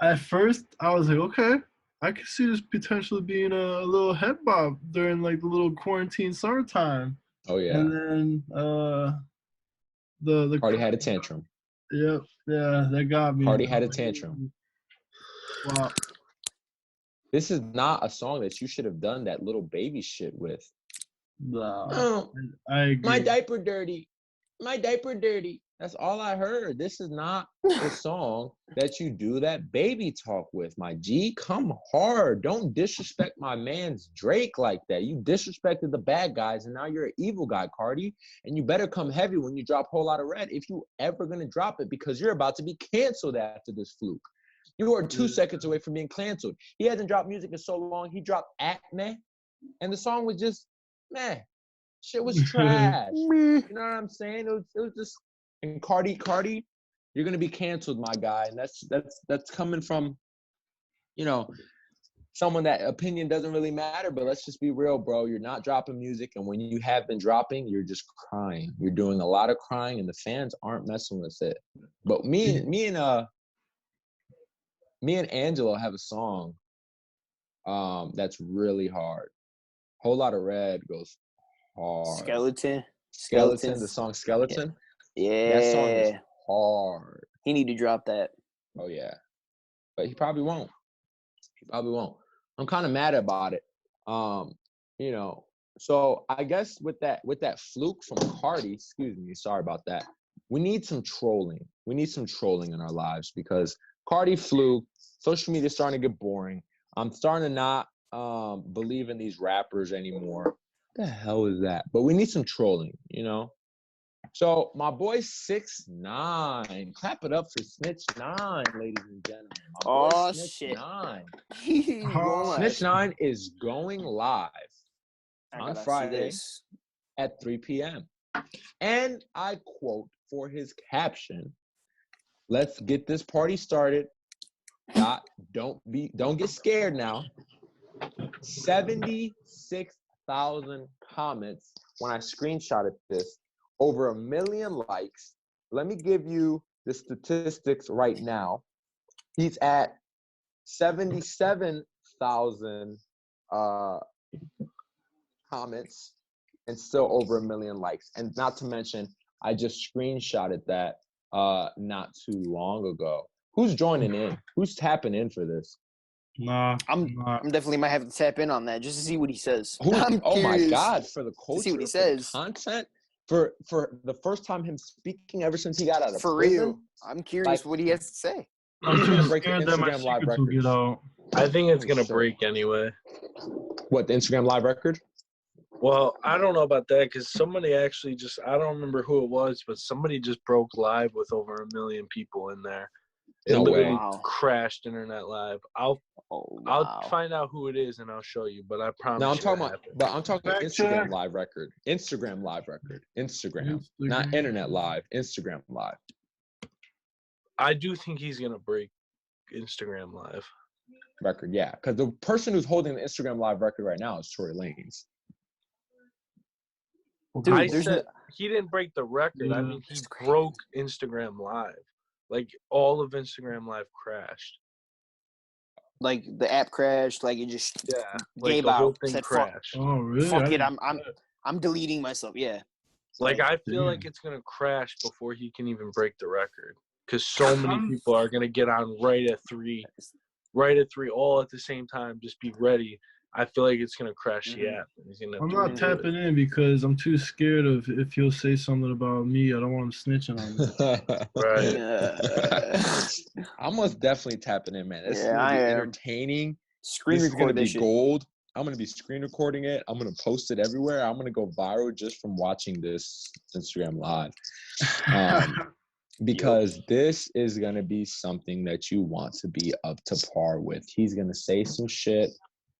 At first, I was like, okay, I could see this potentially being a little head bob during like the little quarantine summertime. Oh yeah. And then the Cardi had a tantrum. Yep, yeah, that got me. Cardi had a tantrum. Wow. This is not a song that you should have done that little baby shit with. No, Oh, I agree. My diaper dirty. My diaper dirty. That's all I heard. This is not the song that you do that baby talk with, my G. Come hard. Don't disrespect my man's Drake like that. You disrespected the bad guys, and now you're an evil guy, Cardi. And you better come heavy when you drop Whole Lotta Red if you ever going to drop it, because you're about to be canceled after this fluke. You are 2 seconds away from being canceled. He hasn't dropped music in so long. He dropped Acme, and the song was just, meh. Shit was trash. You know what I'm saying? It was just, and Cardi, you're gonna be canceled, my guy. And that's coming from, you know, someone that opinion doesn't really matter. But let's just be real, bro. You're not dropping music, and when you have been dropping, you're just crying. You're doing a lot of crying, and the fans aren't messing with it. But me and Angelo have a song that's really hard. Whole Lotta Red goes hard. Skeleton. The song Skeleton. Yeah. That song is hard. He need to drop that. Oh yeah. But he probably won't. I'm kind of mad about it. You know, so I guess with that fluke from Cardi, excuse me, sorry about that. We need some trolling. We need some trolling in our lives because Cardi fluke. Social media is starting to get boring. I'm starting to not believe in these rappers anymore. What the hell is that? But we need some trolling, you know? So my boy 6ix9ine. Clap it up for Snitch 9, ladies and gentlemen. My boy shit. 9. Snitch 9 is going live on Friday at 3 p.m. And I quote for his caption, "Let's get this party started. Don't get scared now." 76,000 comments when I screenshotted this. Over 1 million likes. Let me give you the statistics right now. He's at 77,000 comments and still over 1 million likes. And not to mention, I just screenshotted that not too long ago. Who's joining in? Who's tapping in for this? Nah, I'm definitely might have to tap in on that just to see what he says. Oh my God! For the culture, see what he says. The content, for the first time him speaking ever since he got out of for prison. Real. I'm curious what he has to say. I'm too scared that my secrets will get out. I think it's gonna break anyway. What, the Instagram live record? Well, I don't know about that because somebody actually I don't remember who it was, but somebody just broke live with over 1 million people in there. It literally crashed internet live. I'll find out who it is and I'll show you, but I promise. No, I'm talking Instagram check. live record. Instagram live record. Instagram, not internet live. Instagram live. I do think he's gonna break Instagram live record. Yeah, because the person who's holding the Instagram live record right now is Tory Lanez. Dude, I said he didn't break the record. I mean, he broke Instagram live. Like, all of Instagram live crashed. Like, the app crashed. Like, it just gave out. Whole thing said, crashed. Oh, really? Fuck it. I'm deleting myself. Yeah. Like, I feel like it's going to crash before he can even break the record. Because so many people are going to get on right at 3, all at the same time. Just be ready. I feel like it's gonna crash the app. I'm not tapping in because I'm too scared of if he'll say something about me. I don't want him snitching on me. Right. I'm most definitely tapping in, man. This is Yeah, gonna be I am. entertaining. Screen This is gonna record be this shit. gold. I'm gonna be screen recording it. I'm gonna post it everywhere. I'm gonna go viral just from watching this Instagram live. Because this is going to be something that you want to be up to par with. He's going to say some shit.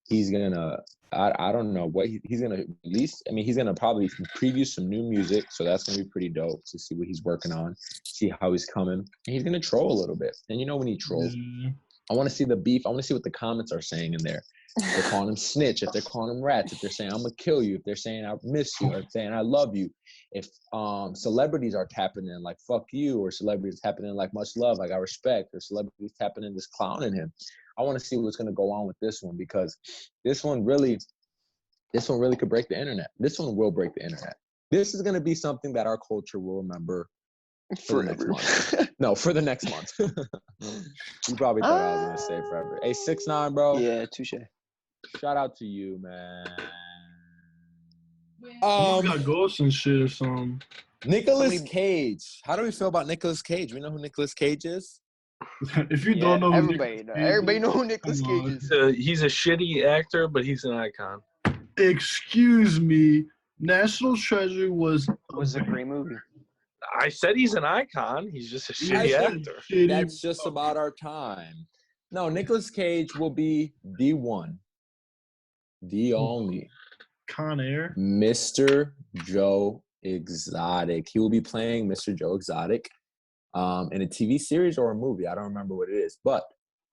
He's going to, I don't know what he's going to release. I mean, he's going to probably preview some new music. So that's going to be pretty dope to see what he's working on, see how he's coming. And he's going to troll a little bit. And you know, when he trolls, I want to see the beef. I want to see what the comments are saying in there. If they're calling him snitch, if they're calling him rats, if they're saying I'm gonna kill you, if they're saying I miss you, or saying I love you, if celebrities are tapping in like fuck you, or celebrities tapping in like much love, like I respect, or celebrities tapping in just clowning him. I want to see what's gonna go on with this one, because this one really could break the internet. This one will break the internet. This is gonna be something that our culture will remember for the next month. No, for the next month. You probably thought I was gonna say forever. Hey, 6ix9ine, bro. Yeah, touche. Shout out to you, man. Got ghosts and shit or something. Nicolas Cage. How do we feel about Nicolas Cage? We know who Nicolas Cage is. If you don't know, who everybody know who Nicolas Cage is. He's a shitty actor, but he's an icon. Excuse me, National Treasure was a great movie. I said he's an icon. He's just a shitty actor. That's just about our time. No, Nicolas Cage will be the one, the only Con Air, Mr. Joe Exotic. He will be playing Mr. Joe Exotic in a TV series or a movie. I don't remember what it is, but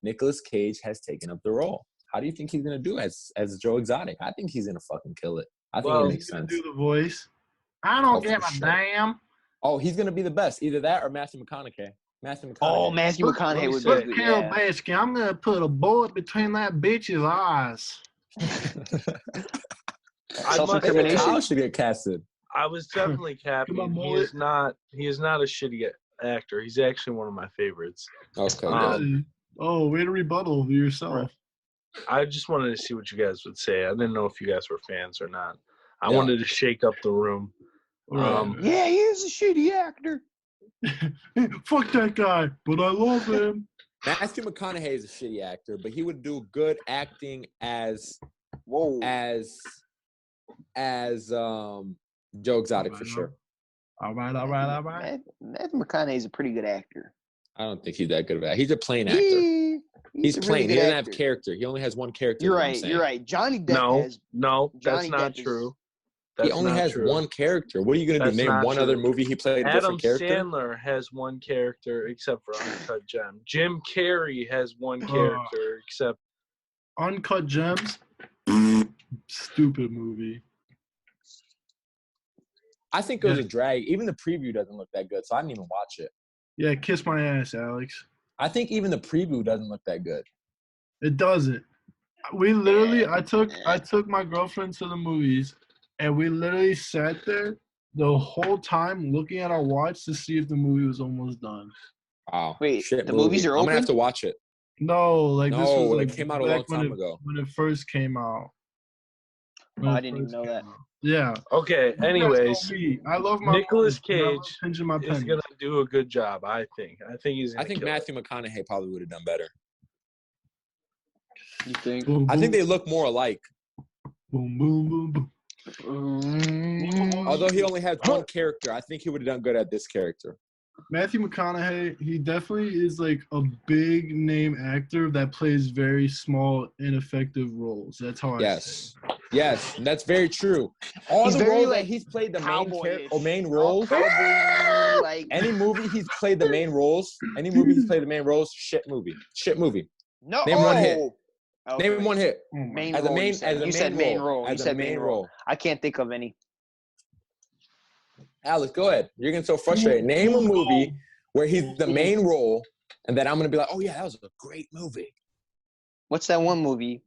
Nicolas Cage has taken up the role. How do you think he's gonna do as Joe Exotic? I think he's gonna fucking kill it. I think it makes sense. Do the voice. I don't give a damn. Oh, he's gonna be the best. Either that or Matthew McConaughey. Matthew McConaughey would be good. Carol Baskin, I'm gonna put a bullet between that bitch's eyes. Self-incrimination. Kyle should get casted. I was definitely capping. He is not a shitty actor. He's actually one of my favorites. Okay. Way to rebuttal yourself. I just wanted to see what you guys would say. I didn't know if you guys were fans or not. I wanted to shake up the room. Yeah, he is a shitty actor. Fuck that guy, but I love him. Matthew McConaughey is a shitty actor, but he would do good acting as Joe Exotic for sure. All right. Matthew McConaughey is a pretty good actor. I don't think he's that good of an actor. He's a plain actor. He's plain. He doesn't have character. He only has one character. You're right. Johnny Depp that's not true. He only has one character. What are you going to do? Name one other movie he played a different character? Adam Sandler has one character except for Uncut Gems. Jim Carrey has one character except Uncut Gems. Stupid movie. I think it was a drag. Even the preview doesn't look that good, so I didn't even watch it. Yeah, kiss my ass, Alex. I think even the preview doesn't look that good. It doesn't. We literally, I took my girlfriend to the movies, and we literally sat there the whole time looking at our watch to see if the movie was almost done. Wow. Wait, the movies are open? I'm going to have to watch it. No, this was it came out a long time ago. When it first came out. I didn't even know that. Yeah. Okay, anyways. I love my Nicolas Cage is going to do a good job, I think. I think Matthew McConaughey probably would have done better. You think? Boom, boom. I think they look more alike. Boom, boom, boom, boom. Although he only has one character, I think he would have done good at this character. Matthew McConaughey, he definitely is like a big name actor that plays very small, ineffective roles. That's how I say it. Yes, that's very true. All the roles that he's played the main roles. Any movie he's played the main roles. Shit movie. No. Name one hit. Okay. Name one hit. You said main role. I can't think of any. Alex, go ahead. You're getting so frustrated. Name a movie where he's the main role, and then I'm going to be like, oh, yeah, that was a great movie. What's that one movie?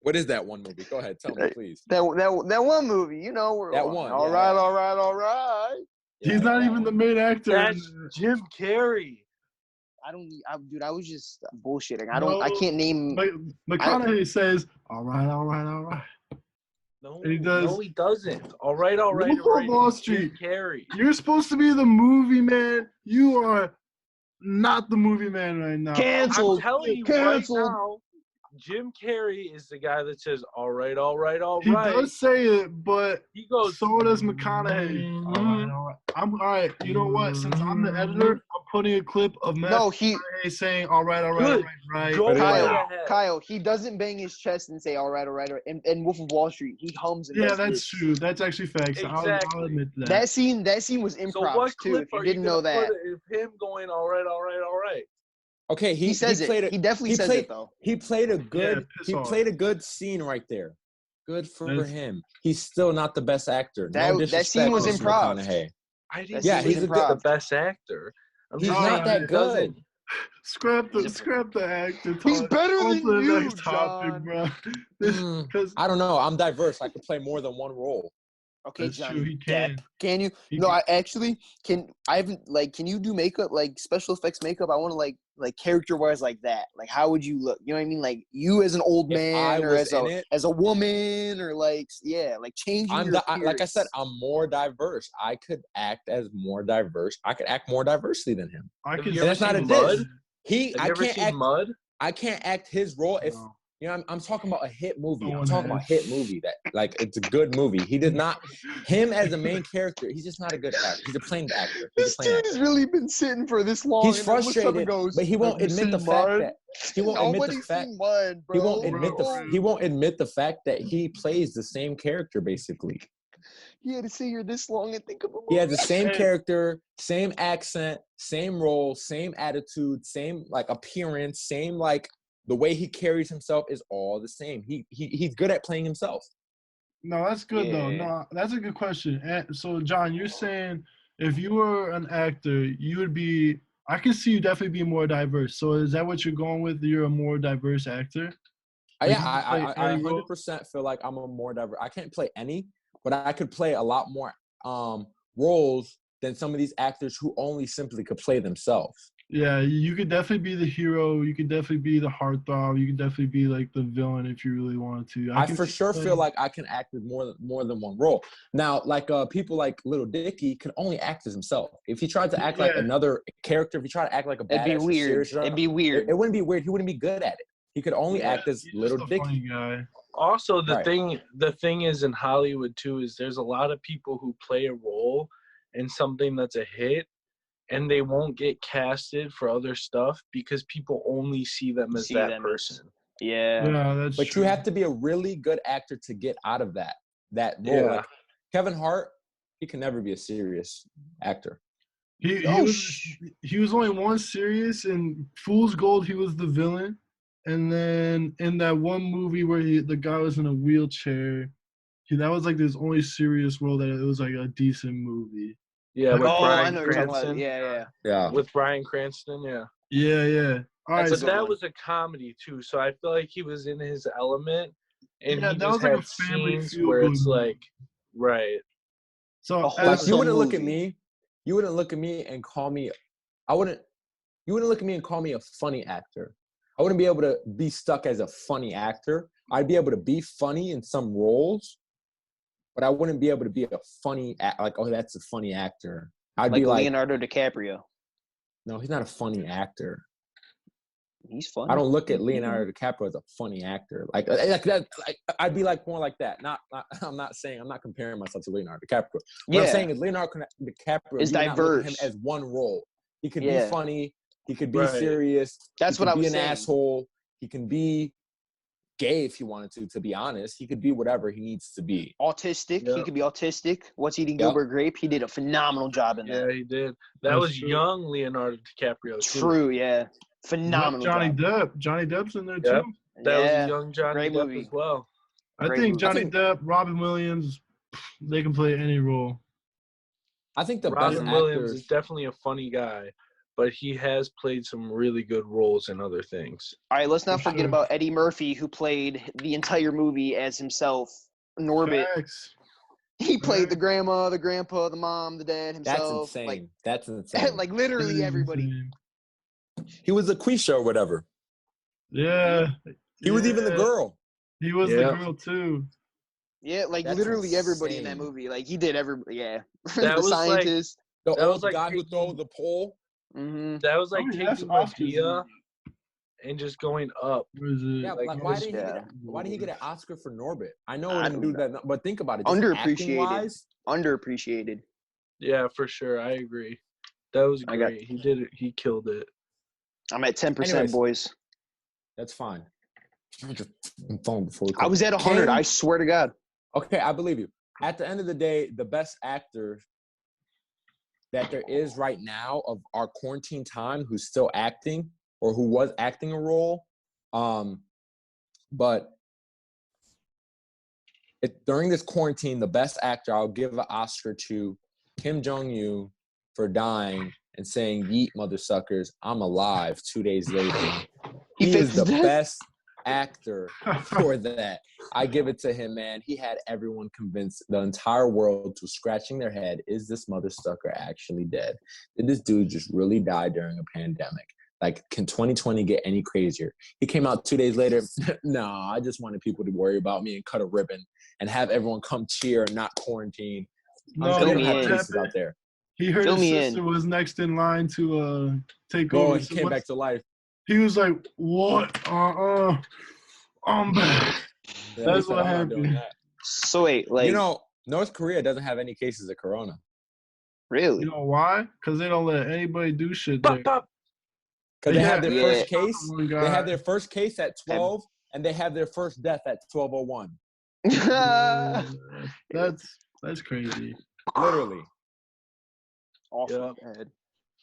What is that one movie? Go ahead. Tell me, please. That one movie. You know. That one. All right. He's not even the main actor. That's Jim Carrey. dude, I was just bullshitting. I can't name. McConaughey says, all right. No, And he does. No, he doesn't. All right. Wolf of Wall Street. Jim Carrey. You're supposed to be the movie man. You are not the movie man right now. Canceled. I'm telling you right now, Jim Carrey is the guy that says, all right. He does say it, but he goes, so does McConaughey. All right. I'm all right. You know what? Since I'm the editor, I'm putting a clip of McConaughey saying, all right. Kyle, he doesn't bang his chest and say, all right. And Wolf of Wall Street, he hums. And that's true. That's actually facts. Exactly. I'll admit that. That scene was improv too. If you didn't know that, if him going, all right. Okay, he says it. He definitely says it though. He played a good scene right there. Good for him. He's still not the best actor. That scene was improv. He's the best actor. He's not that good. Scrap the actor. He's better than you, next topic, bro. I don't know. I'm diverse. I could play more than one role. Okay, that's Johnny. True, he can. Can you? I actually can. I haven't can you do makeup, like special effects makeup? I want to like character wise like that. Like how would you look? You know what I mean? Like you as an old man or as a woman or changing like I said, I'm more diverse. I could act as more diverse. I could act more diversely than him. That's not a diss. Mud? I can't act his role if. You know, I'm talking about a hit movie. I'm talking about a hit movie that, it's a good movie. He did not, him as a main character, he's just not a good actor. He's a plain actor. This dude has really been sitting for this long. He's frustrated, but he won't admit the fact that he won't admit the fact that he plays the same character basically. He had to sit here this long and think of a movie. He had the same character, same accent, same role, same attitude, same appearance, same the way he carries himself is all the same. He's good at playing himself. No, that's good though. No, that's a good question. And so, John, you're saying if you were an actor, you would be. I can see you definitely being more diverse. So, is that what you're going with? You're a more diverse actor. I 100% feel like I'm a more diverse. I can't play any, but I could play a lot more roles than some of these actors who only simply could play themselves. Yeah, you could definitely be the hero. You could definitely be the heartthrob. You could definitely be the villain if you really wanted to. I for sure feel like I can act with more than one role. Now, people like Little Dicky can only act as himself. If he tried to act like another character, if he tried to act like a badass, it'd be weird. It'd be weird. It wouldn't be weird. He wouldn't be good at it. He could only act as Little Dicky. Guy. Also, the thing is in Hollywood too is there's a lot of people who play a role in something that's a hit. And they won't get casted for other stuff because people only see them as that person. Yeah, that's but true. You have to be a really good actor to get out of that role. Yeah. Kevin Hart, he can never be a serious actor. He was only one serious in Fool's Gold. He was the villain, and then in that one movie where the guy was in a wheelchair, that was his only serious role that it was a decent movie. Yeah, with Bryan I know Cranston. Yeah. With Bryan Cranston, Yeah. All right, but that was a comedy too, so I feel like he was in his element, and he just had scenes where it's right. So you wouldn't look at me. You wouldn't look at me and call me. You wouldn't look at me and call me a funny actor. I wouldn't be able to be stuck as a funny actor. I'd be able to be funny in some roles. But I wouldn't be able to be a funny that's a funny actor. I'd be like Leonardo DiCaprio. No, he's not a funny actor. He's funny. I don't look at Leonardo DiCaprio as a funny actor. I'd be more like that. Not. I'm not comparing myself to Leonardo DiCaprio. What I'm saying is Leonardo DiCaprio is diverse. Not look at him as one role. He could be funny. He could be serious. That's what I was saying. He could be an asshole. He can be gay if he wanted to be honest. He could be whatever he needs to be. Autistic. He could be autistic. What's Eating Gilbert Grape? He did a phenomenal job in that. Yeah, he did. That was young Leonardo DiCaprio too. True, yeah. Phenomenal Johnny job. Depp. Johnny Depp's in there too. That was young Johnny Depp as well. I think Johnny Depp, Robin Williams, they can play any role. I think the Robin best Williams actors is definitely a funny guy, but he has played some really good roles in other things. All right, let's not forget about Eddie Murphy, who played the entire movie as himself, Norbit. Facts. He played the grandma, the grandpa, the mom, the dad himself. That's insane. That's insane. Literally everybody. He was a Quisha or whatever. Yeah. He was even the girl. He was the girl too. Yeah, like That's literally everybody in that insane. movie. Like he did the That was scientist. The That was old like guy who taking- throws the pole. Mm-hmm. That was like that's taking Oscars. Medea and just going up. Where is it? Yeah, like why did he get an Oscar for Norbit? I know it didn't do that, but think about it. Just acting wise, Underappreciated. Yeah, for sure. I agree. That was great. He did it. He killed it. I'm at 10%, Anyways. boys. That's fine. I was at 100. I swear to God. Okay, I believe you. At the end of the day, the best actor that there is right now of our quarantine time who's still acting or who was acting a role, but during this quarantine, the best actor, I'll give an Oscar to Kim Jong-un for dying and saying, "Yeet, mother suckers, I'm alive," 2 days later. He is the best actor for that. I give it to him, man. He had everyone convinced, the entire world was scratching their head. Is this mother sucker actually dead? Did this dude just really die during a pandemic? Like, can 2020 get any crazier? He came out 2 days later. Nah, I just wanted people to worry about me and cut a ribbon and have everyone come cheer and not quarantine. No, I'm sure have cases out there. He heard his sister was next in line to take over. And he came back to life. He was like, "What? I'm back." Yeah, that's what happened. So wait, like, you know, North Korea doesn't have any cases of corona. Really? You know why? Because they don't let anybody do shit there. Because they had their first case. They had their first case at 12, and they have their first death at 12:01. That's crazy. Literally. Awful.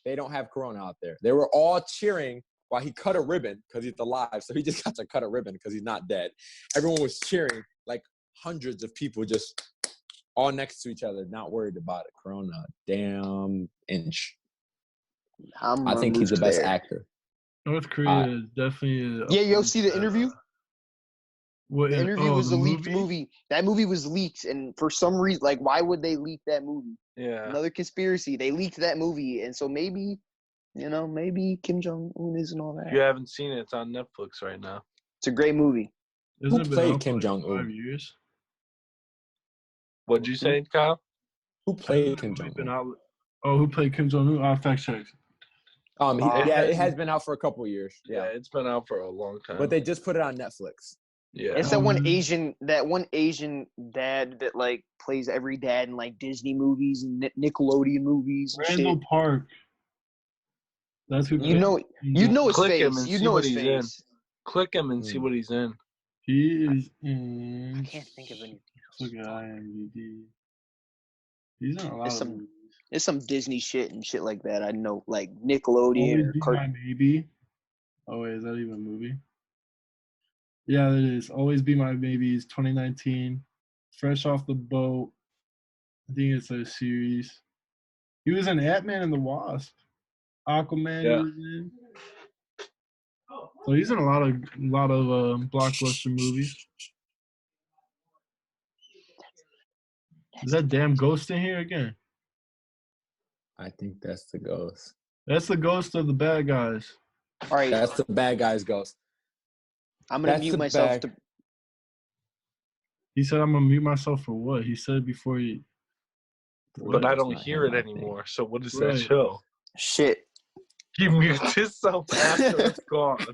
They don't have corona out there. They were all cheering while he cut a ribbon because he's alive. So he just got to cut a ribbon because he's not dead. Everyone was cheering, like hundreds of people just all next to each other, not worried about it. Corona, damn inch. I think he's the best actor. North Korea is definitely. Yeah, you'll see the interview. The interview was a leaked movie. That movie was leaked, and for some reason, like, why would they leak that movie? Yeah. Another conspiracy. They leaked that movie, and so maybe, maybe Kim Jong-un isn't all that. If you haven't seen it, it's on Netflix right now. It's a great movie. Who played Kim Jong-un? 5 years. What'd you say, Kyle? Who played Kim Jong-un? Who played Kim Jong-un? I'll fact check. It has been out for a couple of years. Yeah, it's been out for a long time. But they just put it on Netflix. Yeah, it's that one Asian dad that like plays every dad in like Disney movies and Nickelodeon movies. And Randall Park. That's who. You know his Click face. him and You see know what his he's face. Click him and see what he's in. He is in. I can't think of anything else. Look at IMDb. He's in a lot of movies. There's some Disney shit and shit like that. I know, like Nickelodeon or Maybe. Oh wait, is that even a movie? Yeah, it is. Always Be My Baby is 2019. Fresh Off the Boat. I think it's a series. He was in Ant-Man and the Wasp. Aquaman. Yeah. He was in. So he's in a lot of blockbuster movies. Is that damn ghost in here again? I think that's the ghost. That's the ghost of the bad guys. All right. That's the bad guy's ghost. I'm going to mute myself. He said, I'm going to mute myself for what? He said before he... But I don't hear it anymore, so what does that show? Shit. He mutes himself after it's gone.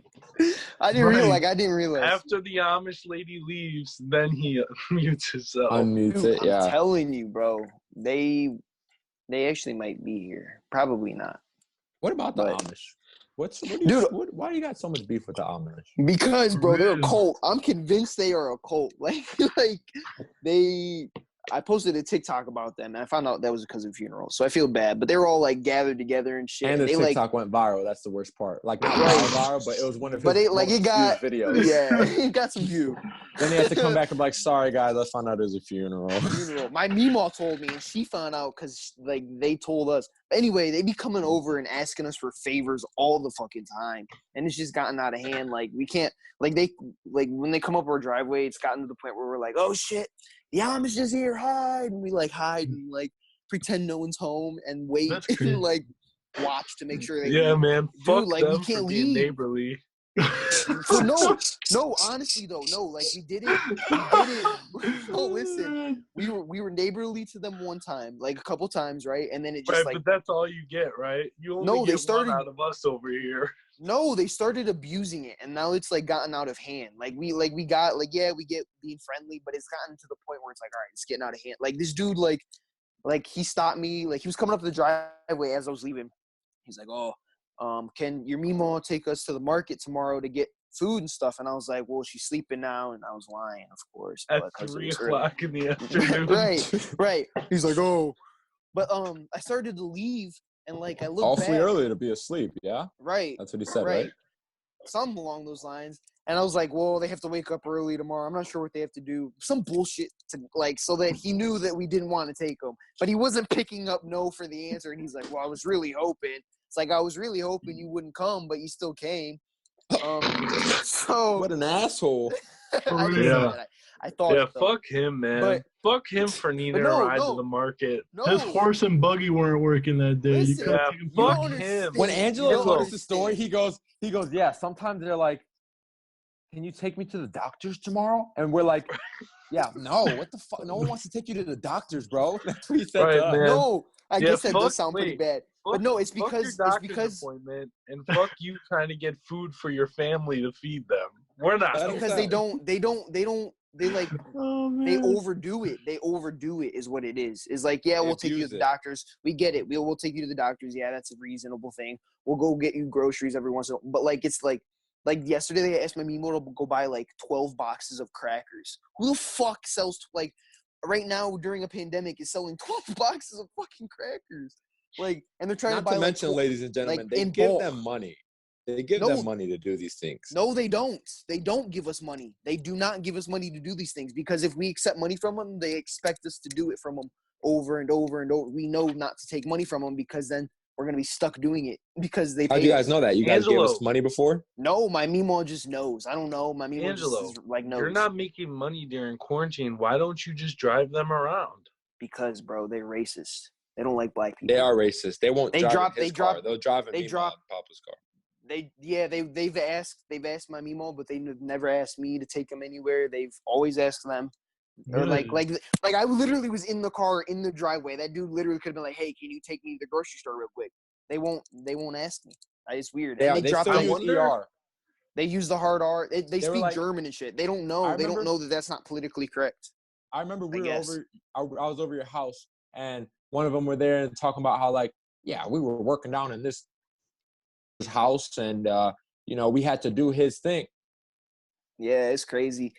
I didn't realize. After the Amish lady leaves, then he mutes himself. Unmutes it, yeah. I'm telling you, bro. They actually might be here. Probably not. What about the Amish? Why do you got so much beef with the Amish? Because, bro, they're a cult. I'm convinced they are a cult. I posted a TikTok about them, and I found out that was because of funerals. So I feel bad. But they were all, like, gathered together and shit. And the TikTok went viral. That's the worst part. Like, not viral, but it was one of his most viewed videos. Yeah, it got some view. Then he had to come back and be like, sorry, guys, I found out it was a funeral. My Meemaw told me, and she found out because, like, they told us. Anyway, they be coming over and asking us for favors all the fucking time. And it's just gotten out of hand. Like, we can't – when they come up our driveway, it's gotten to the point where we're like, oh, shit. The Amish is here, hide. And we, like, hide and, like, pretend no one's home and wait. And, like, watch to make sure they Yeah, leave. man. Dude, Fuck like, we them can't for being leave. neighborly. So no, honestly though, no, like we did it. No, listen, we were neighborly to them one time, like a couple times, right? And then it just Right, but that's all you get, right? You only No, they get started- one out of us over here. No, they started abusing it, and now it's like gotten out of hand. We get being friendly, but it's gotten to the point where it's like, all right, it's getting out of hand. Like this dude, like he stopped me, like he was coming up the driveway as I was leaving. He's like, oh, can your Mimo take us to the market tomorrow to get food and stuff? And I was like, well, she's sleeping now, and I was lying, of course. At 3 o'clock in the afternoon. right. He's like, oh, but I started to leave, and like I looked awfully back, early to be asleep. Yeah, right. that's what he said, right? Something along those lines. And I was like, well, they have to wake up early tomorrow. I'm not sure what they have to do. Some bullshit to like so that he knew that we didn't want to take him. But he wasn't picking up no for the answer. And he's like, well, I was really hoping. It's like, I was really hoping you wouldn't come, but you still came. So What an asshole. I thought yeah, fuck him, man. Fuck him for needing a ride to the market. His horse and buggy weren't working that day. Listen, fuck him. When Angelo told us the story, he goes, yeah, sometimes they're like, can you take me to the doctors tomorrow? And we're like, yeah, no, what the fuck? No one wants to take you to the doctors, bro. That's what he said to us. Man. No, I guess that does sound pretty bad. But no, it's because appointment and fuck you trying to get food for your family to feed them. We're not because they overdo it. They overdo it is what it is. It's like, yeah, we'll take you to the doctors. We get it. We'll take you to the doctors. Yeah, that's a reasonable thing. We'll go get you groceries every once in a while. But like it's like yesterday they asked my Mimo to go buy like 12 boxes of crackers. Who the fuck sells like right now during a pandemic is selling 12 boxes of fucking crackers? Like, and they're trying Not to mention, ladies and gentlemen, they give them money. They give them money to do these things. No, they don't. They don't give us money. They do not give us money to do these things because if we accept money from them, they expect us to do it from them over and over and over. We know not to take money from them because then we're going to be stuck doing it because they pay. How do you guys know that? You guys gave us money before? No, my Mimo just knows. I don't know. My Mimo just like knows. You're not making money during quarantine. Why don't you just drive them around? Because, bro, they're racist. They don't like black people. They are racist. They won't drive his car. They'll drive in Papa's car. They've asked my Mimo, but they never asked me to take them anywhere. They've always asked them. Or like I literally was in the car in the driveway. That dude literally could have been like, "Hey, can you take me to the grocery store real quick?" They won't ask me. It's weird. They drop ER. They use the hard R. They speak like, German and shit. They don't know. They don't know that that's not politically correct. I remember I was over your house, and one of them were there and talking about how like, yeah, we were working down in this house, and we had to do his thing. Yeah, it's crazy.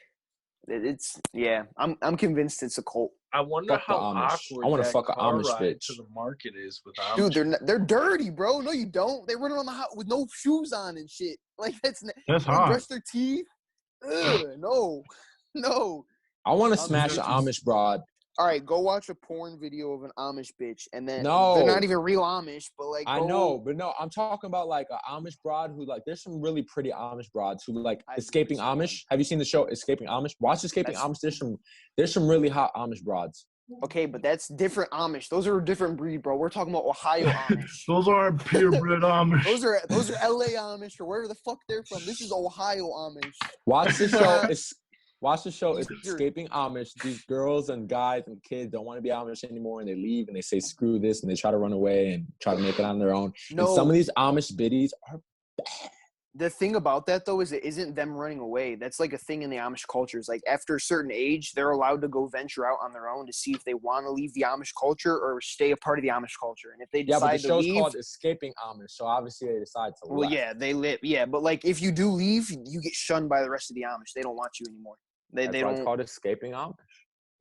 I'm convinced it's a cult. I wonder how awkward I want to fuck an Amish bitch. To the market is with Amish. Dude, they're dirty, bro. No, you don't. They run around the house with no shoes on and shit. Like that's hot. Brush their teeth. Ugh, no. I want to smash an Amish broad. All right, go watch a porn video of an Amish bitch, and then they're not even real Amish, but like I know, but no, I'm talking about like an Amish broad who like there's some really pretty Amish broads who like Escaping Amish. Have you seen the show Escaping Amish? Watch Escaping Amish. There's some really hot Amish broads. Okay, but that's different Amish. Those are a different breed, bro. We're talking about Ohio Amish. Those are purebred Amish. Those are LA Amish or wherever the fuck they're from. This is Ohio Amish. Watch the show. Watch the show. It's Escaping Amish. These girls and guys and kids don't want to be Amish anymore, and they leave and they say screw this, and they try to run away and try to make it on their own. No, and some of these Amish biddies are bad. The thing about that though is it isn't them running away. That's like a thing in the Amish culture. Is like after a certain age, they're allowed to go venture out on their own to see if they want to leave the Amish culture or stay a part of the Amish culture. And if they decide to leave, the show's called Escaping Amish, so obviously they decide to leave. Well, yeah, they live. Yeah, but like if you do leave, you get shunned by the rest of the Amish. They don't want you anymore. They don't. It's called Escaping Amish.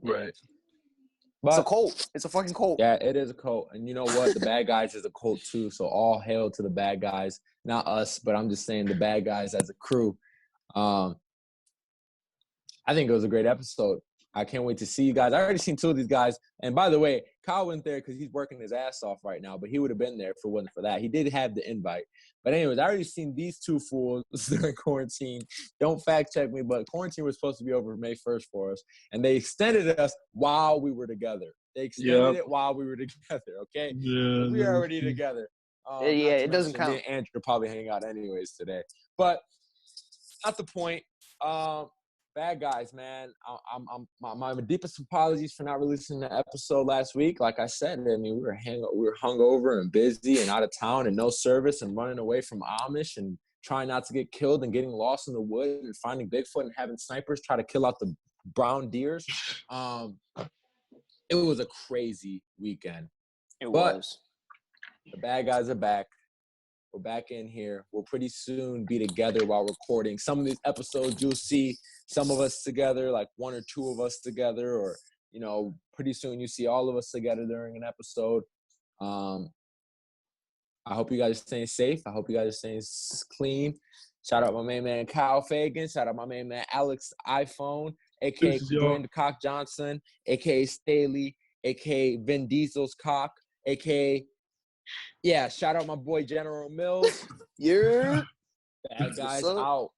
Right. But, it's a cult. It's a fucking cult. Yeah, it is a cult. And you know what? The bad guys is a cult too. So all hail to the bad guys. Not us, but I'm just saying the bad guys as a crew. I think it was a great episode. I can't wait to see you guys. I already seen two of these guys. And by the way, Kyle went there because he's working his ass off right now, but he would have been there if it wasn't for that. He did have the invite. But anyways, I already seen these two fools during quarantine. Don't fact check me, but quarantine was supposed to be over May 1st for us. And they extended us while we were together. They extended it while we were together, okay? Yeah, we were already together. It doesn't count. Me and Andrew probably hang out anyways today. But not the point. Bad guys, man. My deepest apologies for not releasing the episode last week. Like I said, I mean, we were hungover and busy and out of town and no service and running away from Amish and trying not to get killed and getting lost in the woods and finding Bigfoot and having snipers try to kill out the brown deers. It was a crazy weekend. It was. The bad guys are back. We're back in here. We'll pretty soon be together while recording. Some of these episodes you'll see some of us together, like one or two of us together, or, you know, pretty soon you see all of us together during an episode. I hope you guys are staying safe. I hope you guys are staying clean. Shout out my main man Kyle Fagan. Shout out my main man Alex iPhone, a.k.a. Dwayne the Cock Johnson, a.k.a. Staley, a.k.a. Vin Diesel's cock, a.k.a. Yeah, shout out my boy General Mills. Yeah. Bad guys out.